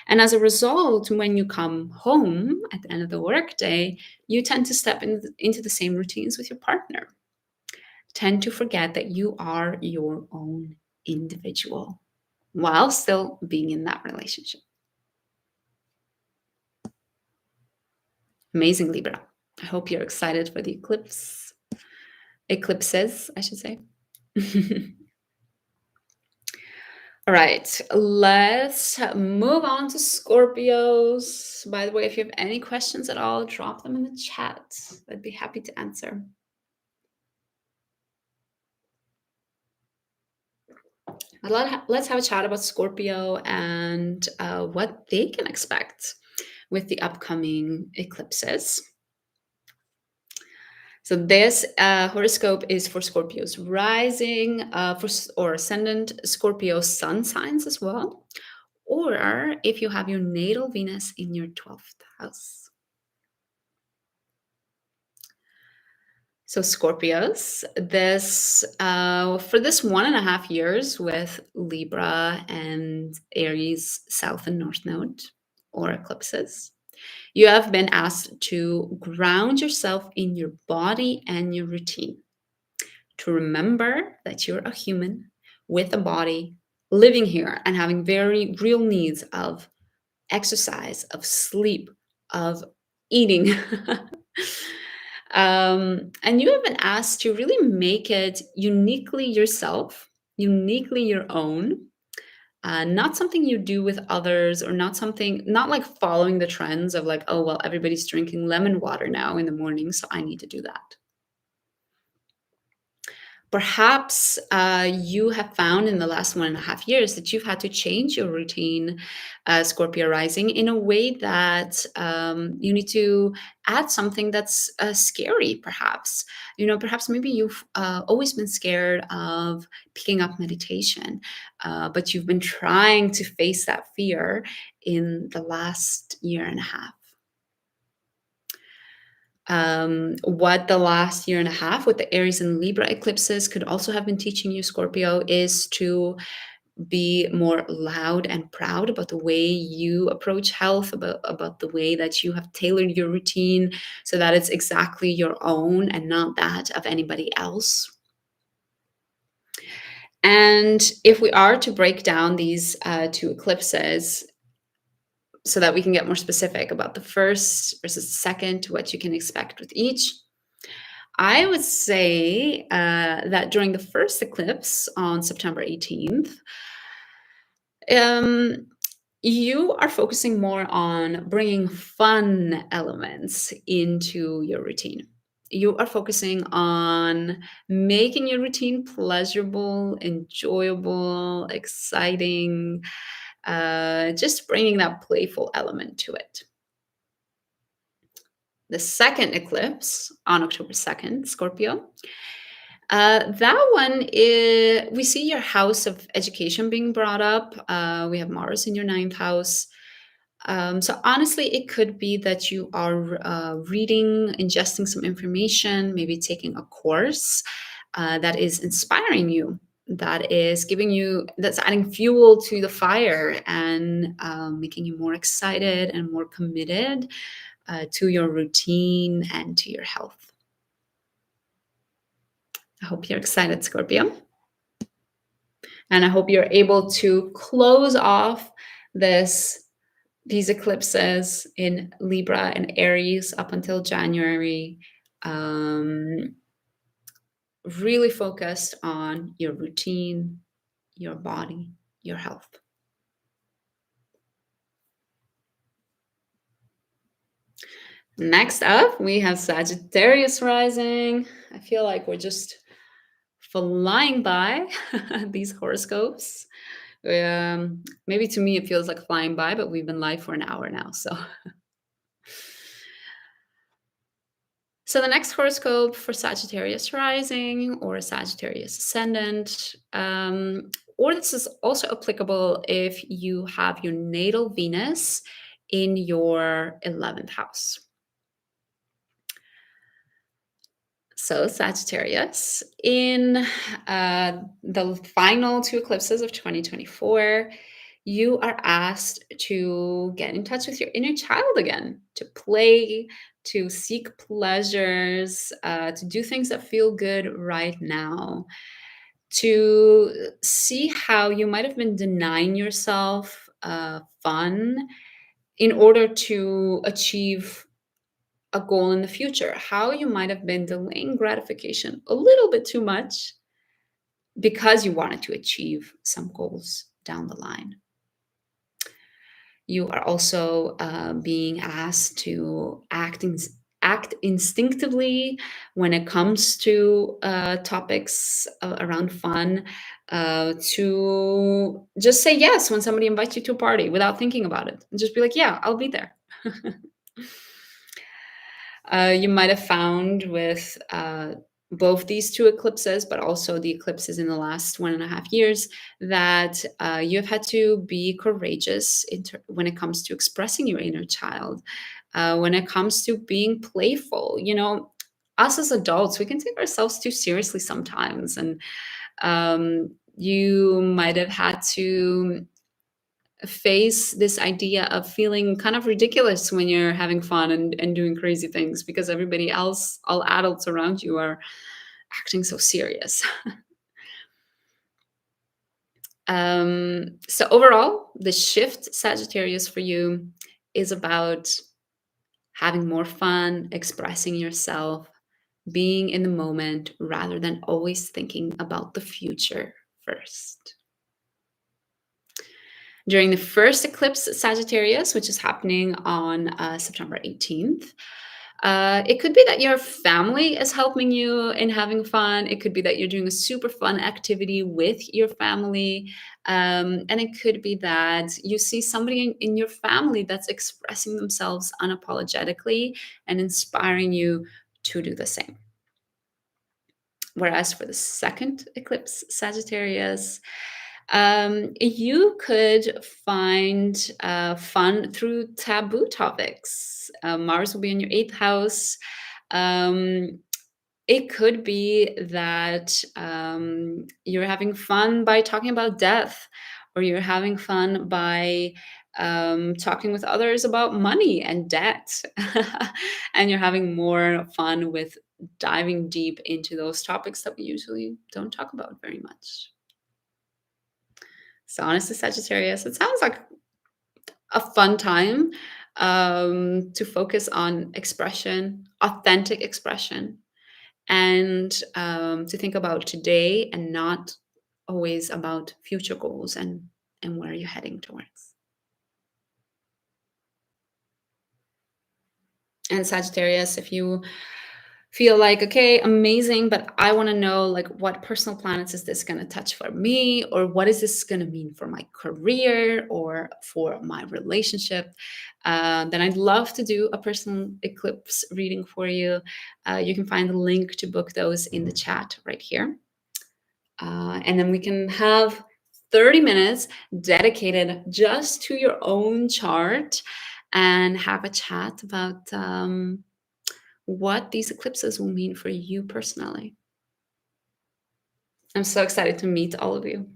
And as a result, when you come home at the end of the workday, you tend to step into the same routines with your partner. Tend to forget that you are your own individual while still being in that relationship. Amazing, Libra. I hope you're excited for the eclipses, I should say. All right, let's move on to Scorpios. By the way, if you have any questions at all, drop them in the chat. I'd be happy to answer. Let's have a chat about Scorpio and what they can expect with the upcoming eclipses. So this horoscope is for Scorpios rising, or ascendant Scorpio sun signs as well, or if you have your natal Venus in your 12th house. So Scorpios, this for this 1.5 years with Libra and Aries South and North Node or eclipses, you have been asked to ground yourself in your body and your routine, to remember that you're a human with a body living here and having very real needs of exercise, of sleep, of eating. And you have been asked to really make it uniquely yourself, uniquely your own, not something you do with others, or not like following the trends of like, oh, well, everybody's drinking lemon water now in the morning, so I need to do that. Perhaps you have found in the last 1.5 years that you've had to change your routine, Scorpio rising, in a way that you need to add something that's scary, perhaps. Perhaps maybe you've always been scared of picking up meditation, but you've been trying to face that fear in the last 1.5 years. What the last 1.5 years with the Aries and Libra eclipses could also have been teaching you, Scorpio, is to be more loud and proud about the way you approach health, about the way that you have tailored your routine so that it's exactly your own and not that of anybody else. And if we are to break down these two eclipses, so that we can get more specific about the first versus the second, what you can expect with each, I would say that during the first eclipse on September 18th, you are focusing more on bringing fun elements into your routine. You are focusing on making your routine pleasurable, enjoyable, exciting, just bringing that playful element to it. The second eclipse on October 2nd, Scorpio, that one is, we see your house of education being brought up. We have Mars in your 9th house. So honestly, it could be that you are reading, ingesting some information, maybe taking a course that is inspiring you, that is that's adding fuel to the fire and making you more excited and more committed to your routine and to your health. I hope you're excited, Scorpio. And I hope you're able to close off these eclipses in Libra and Aries up until January, really focused on your routine, your body, your health. Next up, we have Sagittarius rising. I feel like we're just flying by these horoscopes. Maybe to me it feels like flying by, but we've been live for an hour now. So the next horoscope for Sagittarius rising or Sagittarius ascendant, or this is also applicable if you have your natal Venus in your 11th house. So Sagittarius, in the final two eclipses of 2024, you are asked to get in touch with your inner child again, to play, to seek pleasures, to do things that feel good right now, to see how you might have been denying yourself fun in order to achieve a goal in the future, how you might have been delaying gratification a little bit too much because you wanted to achieve some goals down the line. You are also being asked to act instinctively when it comes to topics around fun, to just say yes when somebody invites you to a party without thinking about it, and just be like, yeah, I'll be there. You might have found with both these two eclipses, but also the eclipses in the last 1.5 years, that you have had to be courageous when it comes to expressing your inner child, when it comes to being playful. You know, us as adults, we can take ourselves too seriously sometimes. And you might have had to face this idea of feeling kind of ridiculous when you're having fun and doing crazy things because everybody else, all adults around you, are acting so serious. So overall, the shift, Sagittarius, for you is about having more fun, expressing yourself, being in the moment rather than always thinking about the future first. During the first eclipse, Sagittarius, which is happening on September 18th, it could be that your family is helping you in having fun. It could be that you're doing a super fun activity with your family. And it could be that you see somebody in your family that's expressing themselves unapologetically and inspiring you to do the same. Whereas for the second eclipse, Sagittarius, you could find fun through taboo topics. Mars will be in your 8th house. It could be that you're having fun by talking about death, or you're having fun by talking with others about money and debt. And you're having more fun with diving deep into those topics that we usually don't talk about very much. So honestly, Sagittarius, it sounds like a fun time to focus on expression, authentic expression, and to think about today and not always about future goals and where you're heading towards. And Sagittarius, if you feel like, okay, amazing, but I want to know, like, what personal planets is this going to touch for me, or what is this going to mean for my career or for my relationship, then I'd love to do a personal eclipse reading for you. You can find the link to book those in the chat right here. And then we can have 30 minutes dedicated just to your own chart and have a chat about what these eclipses will mean for you personally. I'm so excited to meet all of you.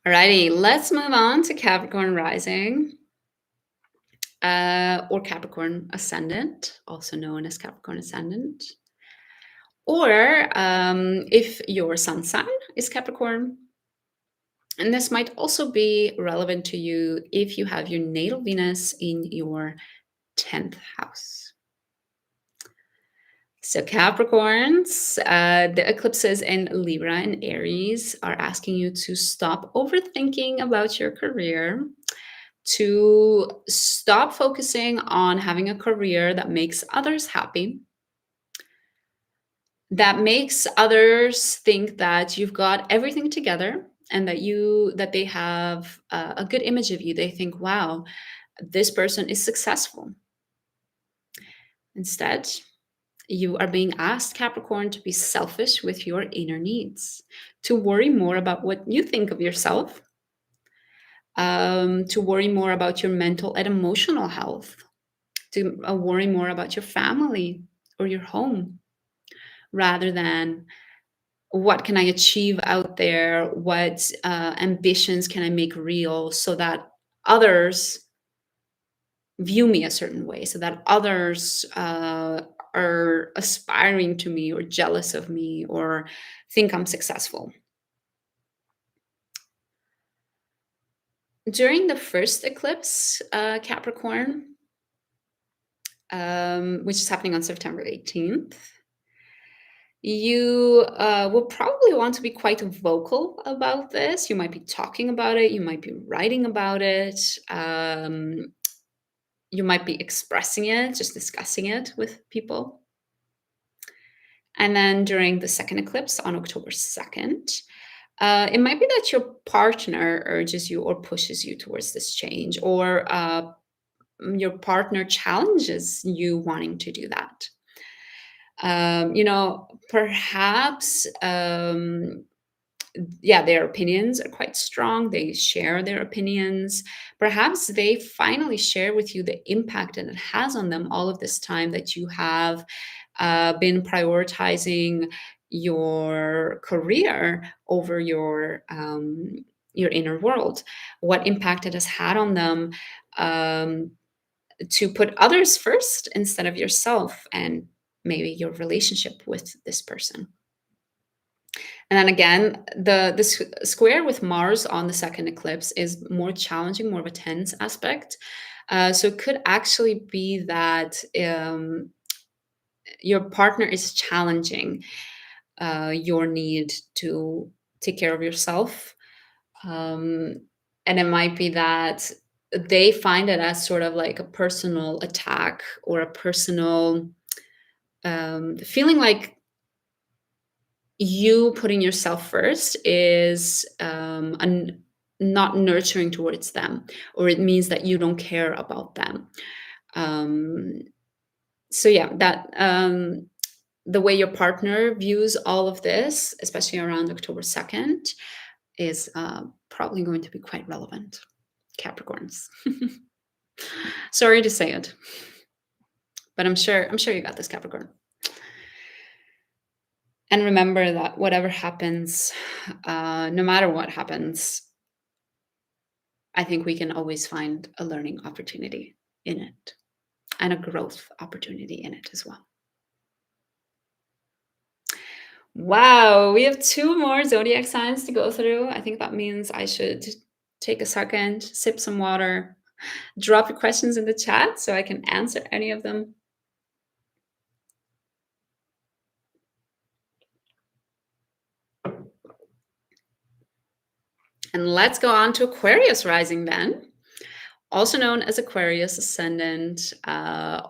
Alrighty, let's move on to Capricorn rising, or Capricorn ascendant, also known as Capricorn ascendant. Or if your sun sign is Capricorn. And this might also be relevant to you if you have your natal Venus in your 10th house. So Capricorns, the eclipses in Libra and Aries are asking you to stop overthinking about your career, to stop focusing on having a career that makes others happy, that makes others think that you've got everything together and that they have a good image of you. They think, wow, this person is successful. Instead, you are being asked, Capricorn, to be selfish with your inner needs, to worry more about what you think of yourself, to worry more about your mental and emotional health, to worry more about your family or your home, rather than what can I achieve out there? What ambitions can I make real so that others view me a certain way, so that others are aspiring to me or jealous of me or think I'm successful. During the first eclipse, Capricorn, which is happening on September 18th. You will probably want to be quite vocal about this. You might be talking about it. You might be writing about it. You might be expressing it, just discussing it with people. And then during the second eclipse on October 2nd, it might be that your partner urges you or pushes you towards this change, or your partner challenges you wanting to do that. Perhaps, their opinions are quite strong. They share their opinions. Perhaps they finally share with you the impact that it has on them all of this time that you have been prioritizing your career over your inner world. What impact it has had on them to put others first instead of yourself and maybe your relationship with this person. And then again, the square with Mars on the second eclipse is more challenging, more of a tense aspect. So it could actually be that your partner is challenging your need to take care of yourself. And it might be that they find it as sort of like a personal attack or a personal feeling like you putting yourself first is not nurturing towards them, or it means that you don't care about them. So yeah, that the way your partner views all of this, especially around October 2nd, is probably going to be quite relevant. Capricorns. Sorry to say it, but I'm sure you got this, Capricorn. And remember that whatever happens, no matter what happens, I think we can always find a learning opportunity in it and a growth opportunity in it as well. Wow, we have 2 more zodiac signs to go through. I think that means I should take a second, sip some water, drop your questions in the chat so I can answer any of them. And let's go on to Aquarius rising then, also known as Aquarius ascendant,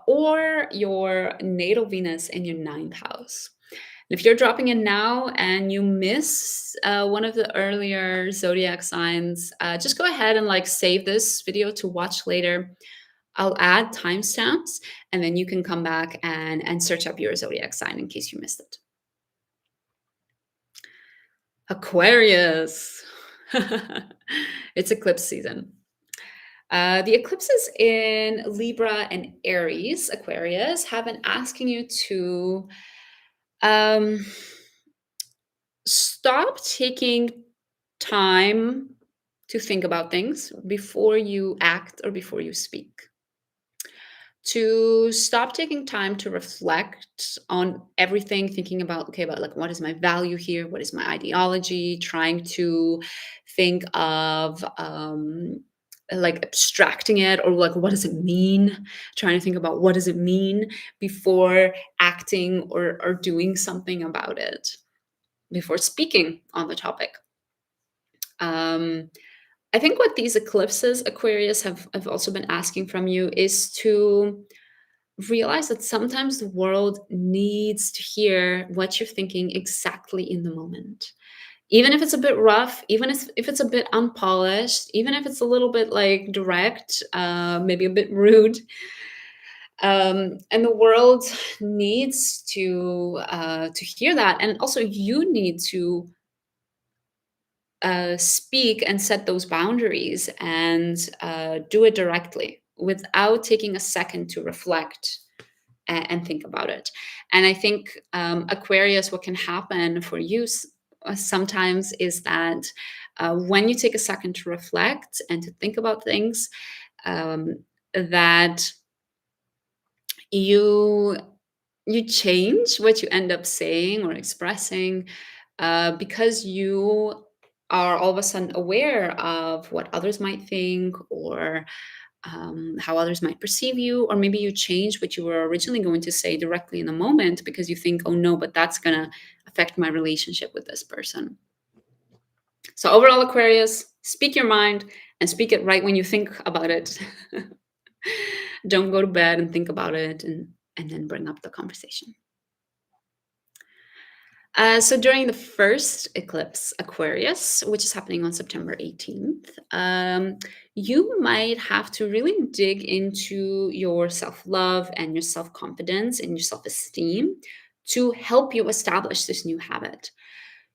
or your natal Venus in your 9th house. And if you're dropping in now and you miss one of the earlier zodiac signs, just go ahead and save this video to watch later. I'll add timestamps, and then you can come back and search up your zodiac sign in case you missed it. Aquarius. It's eclipse season. The eclipses in Libra and Aries, Aquarius, have been asking you to stop taking time to think about things before you act or before you speak. To stop taking time to reflect on everything, thinking about, okay, about what is my value here? What is my ideology? Trying to think of abstracting it, or what does it mean? Trying to think about what does it mean before acting or doing something about it, before speaking on the topic. I think what these eclipses, Aquarius, have also been asking from you is to realize that sometimes the world needs to hear what you're thinking exactly in the moment. Even if it's a bit rough, even if it's a bit unpolished, even if it's a little bit direct, maybe a bit rude. And the world needs to hear that. And also you need to speak and set those boundaries and do it directly without taking a second to reflect and think about it. And I think Aquarius, what can happen for you sometimes is that when you take a second to reflect and to think about things, that you change what you end up saying or expressing because you are all of a sudden aware of what others might think, or how others might perceive you, or maybe you change what you were originally going to say directly in the moment because you think, oh no, but that's going to affect my relationship with this person. So overall, Aquarius, speak your mind and speak it right when you think about it. Don't go to bed and think about it and then bring up the conversation. So during the first eclipse, Aquarius, which is happening on September 18th, you might have to really dig into your self-love and your self-confidence and your self-esteem to help you establish this new habit.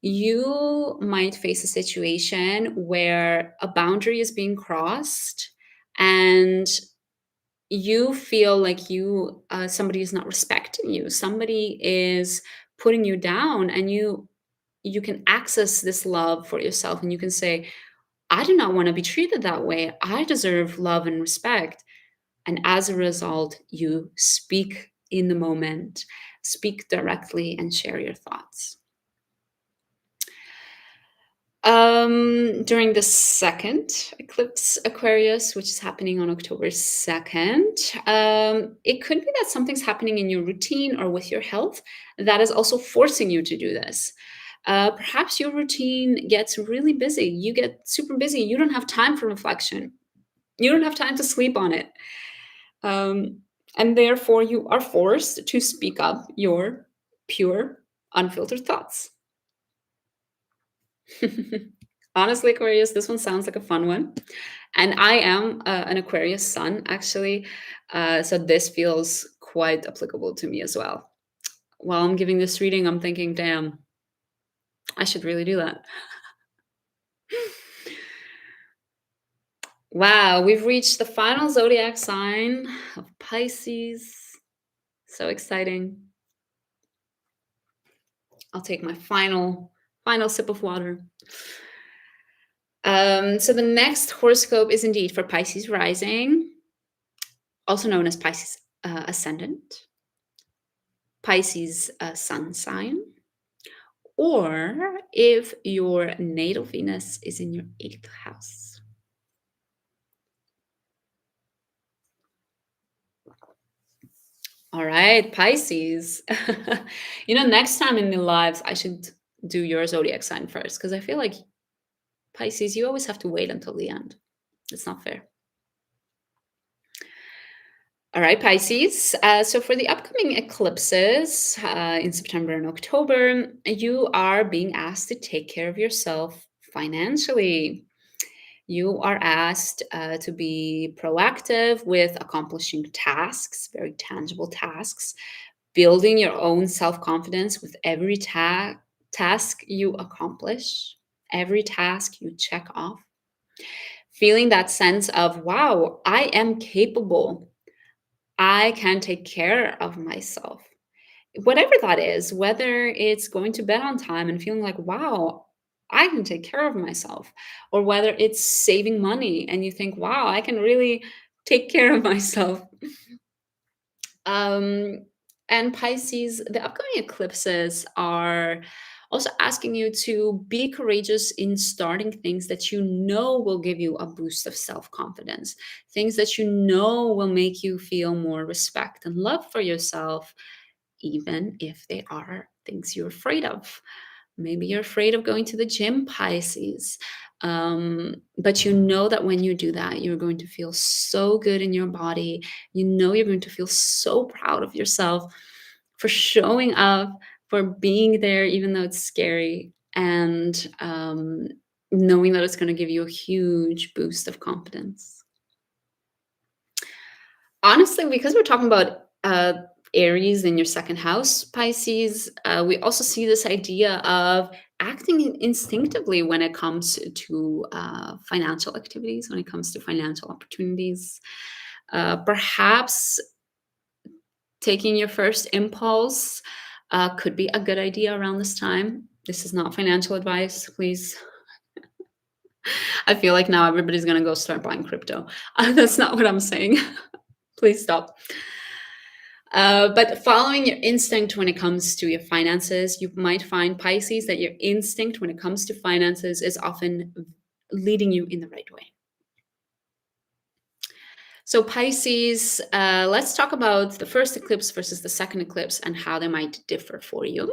You might face a situation where a boundary is being crossed and you feel like somebody is not respecting you, somebody is putting you down, and you can access this love for yourself and you can say, I do not want to be treated that way, I deserve love and respect. And as a result, you speak in the moment, speak directly and share your thoughts. During the second eclipse, Aquarius, which is happening on October 2nd, it could be that something's happening in your routine or with your health that is also forcing you to do this. Perhaps your routine gets really busy. You get super busy. You don't have time for reflection. You don't have time to sleep on it. And therefore, you are forced to speak up your pure, unfiltered thoughts. Honestly, Aquarius, this one sounds like a fun one. And I am an Aquarius sun, actually. So this feels quite applicable to me as well. While I'm giving this reading, I'm thinking, damn, I should really do that. Wow, we've reached the final zodiac sign of Pisces. So exciting. I'll take my final sip of water. So the next horoscope is indeed for Pisces rising, also known as Pisces ascendant, Pisces sun sign, or if your natal Venus is in your 8th house. All right, Pisces. Next time in the lives, I should do your zodiac sign first, because I feel like Pisces, you always have to wait until the end. It's not fair. All right, Pisces. So for the upcoming eclipses in September and October, you are being asked to take care of yourself financially. You are asked to be proactive with accomplishing tasks, very tangible tasks, building your own self-confidence with every task you accomplish, every task you check off. Feeling that sense of, wow, I am capable. I can take care of myself. Whatever that is, whether it's going to bed on time and feeling like, wow, I can take care of myself, or whether it's saving money and you think, wow, I can really take care of myself. And Pisces, the upcoming eclipses are also asking you to be courageous in starting things that you know will give you a boost of self-confidence, things that you know will make you feel more respect and love for yourself, even if they are things you're afraid of. Maybe you're afraid of going to the gym, Pisces. But you know that when you do that, you're going to feel so good in your body. You know you're going to feel so proud of yourself for showing up, for being there, even though it's scary, and knowing that it's going to give you a huge boost of confidence. Honestly, because we're talking about Aries in your 2nd house, Pisces, we also see this idea of acting instinctively when it comes to financial activities, when it comes to financial opportunities. Perhaps taking your first impulse could be a good idea around this time. This is not financial advice, please. I feel like now everybody's going to go start buying crypto. That's not what I'm saying. Please stop. But following your instinct when it comes to your finances, you might find, Pisces, that your instinct when it comes to finances is often leading you in the right way. So Pisces, let's talk about the first eclipse versus the second eclipse and how they might differ for you.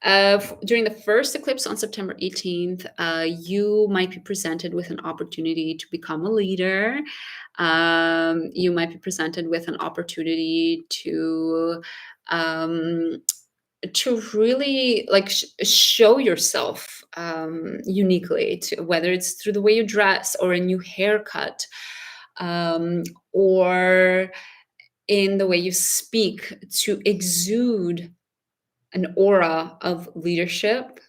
During the first eclipse on September 18th, you might be presented with an opportunity to become a leader. You might be presented with an opportunity um, to really like show yourself uniquely, to, whether it's through the way you dress or a new haircut, or in the way you speak, to exude an aura of leadership,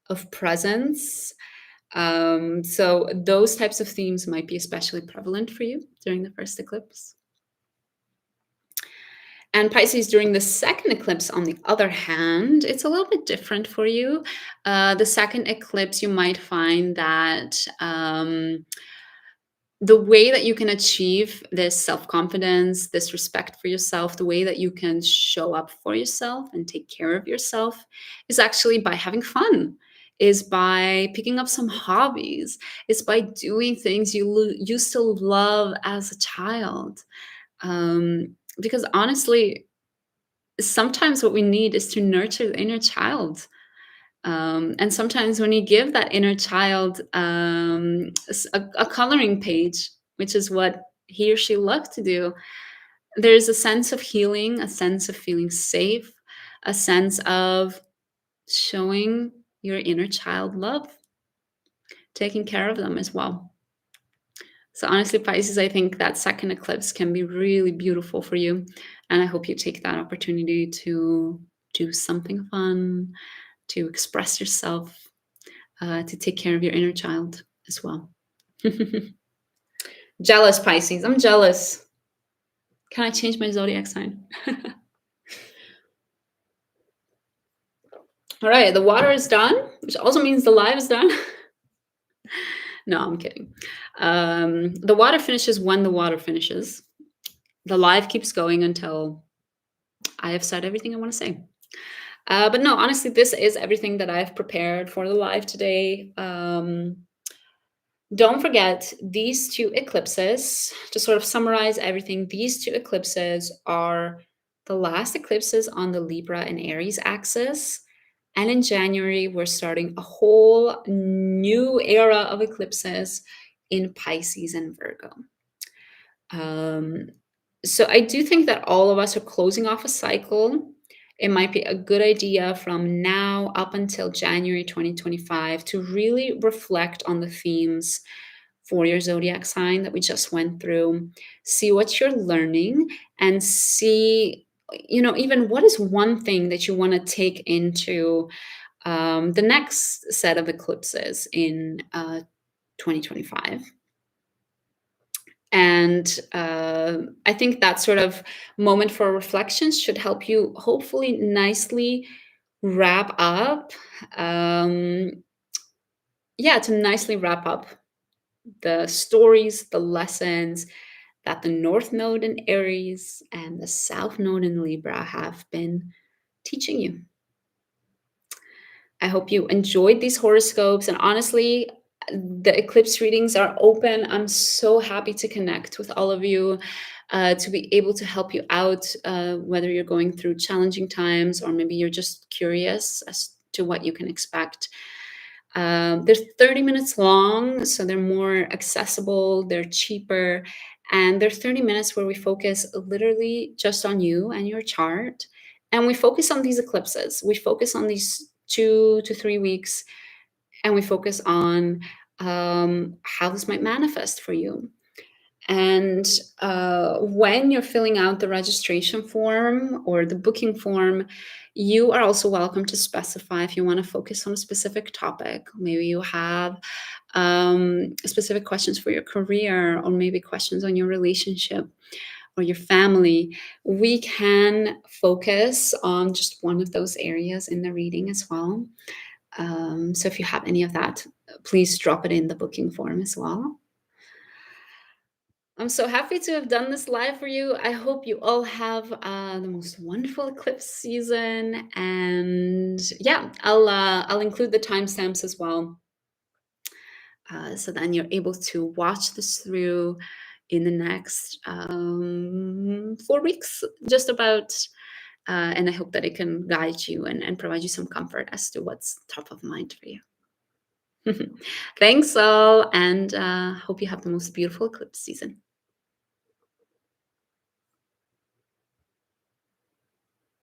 of presence. So those types of themes might be especially prevalent for you during the first eclipse. And Pisces, during the second eclipse, on the other hand, it's a little bit different for you. The second eclipse, you might find that the way that you can achieve this self-confidence, this respect for yourself, the way that you can show up for yourself and take care of yourself is actually by having fun, is by picking up some hobbies, is by doing things you used to love as a child. Because honestly, sometimes what we need is to nurture the inner child. And sometimes when you give that inner child a coloring page, which is what he or she loves to do, there's a sense of healing, a sense of feeling safe, a sense of showing your inner child love, taking care of them as well. So honestly, Pisces, I think that second eclipse can be really beautiful for you. And I hope you take that opportunity to do something fun, to express yourself, to take care of your inner child as well. Jealous, Pisces. I'm jealous. Can I change my zodiac sign? All right, the water is done, which also means the live is done. No, I'm kidding. The water finishes when the water finishes. The live keeps going until I have said everything I want to say. But no, honestly, this is everything that I've prepared for the live today. Don't forget these two eclipses. To sort of summarize everything, these two eclipses are the last eclipses on the Libra and Aries axis. And in January, we're starting a whole new era of eclipses in Pisces and Virgo. So I do think that all of us are closing off a cycle. It might be a good idea from now up until January 2025 to really reflect on the themes for your zodiac sign that we just went through. See what you're learning and see, even what is one thing that you want to take into the next set of eclipses in 2025. And I think that sort of moment for reflection should help you hopefully nicely wrap up. To nicely wrap up the stories, the lessons that the North Node in Aries and the South Node in Libra have been teaching you. I hope you enjoyed these horoscopes. And honestly, the eclipse readings are open. I'm so happy to connect with all of you, to be able to help you out, whether you're going through challenging times or maybe you're just curious as to what you can expect. They're 30 minutes long, so they're more accessible, they're cheaper, and they're 30 minutes where we focus literally just on you and your chart. And we focus on these eclipses. We focus on these 2 to 3 weeks, and we focus on how this might manifest for you. And when you're filling out the registration form or the booking form, you are also welcome to specify if you want to focus on a specific topic. Maybe you have specific questions for your career, or maybe questions on your relationship or your family. We can focus on just one of those areas in the reading as well. So if you have any of that, please drop it in the booking form as well. I'm so happy to have done this live for you. I hope you all have the most wonderful eclipse season. And yeah, I'll include the timestamps as well. So then you're able to watch this through in the next 4 weeks, just about. And I hope that it can guide you and provide you some comfort as to what's top of mind for you. Thanks all, and hope you have the most beautiful eclipse season.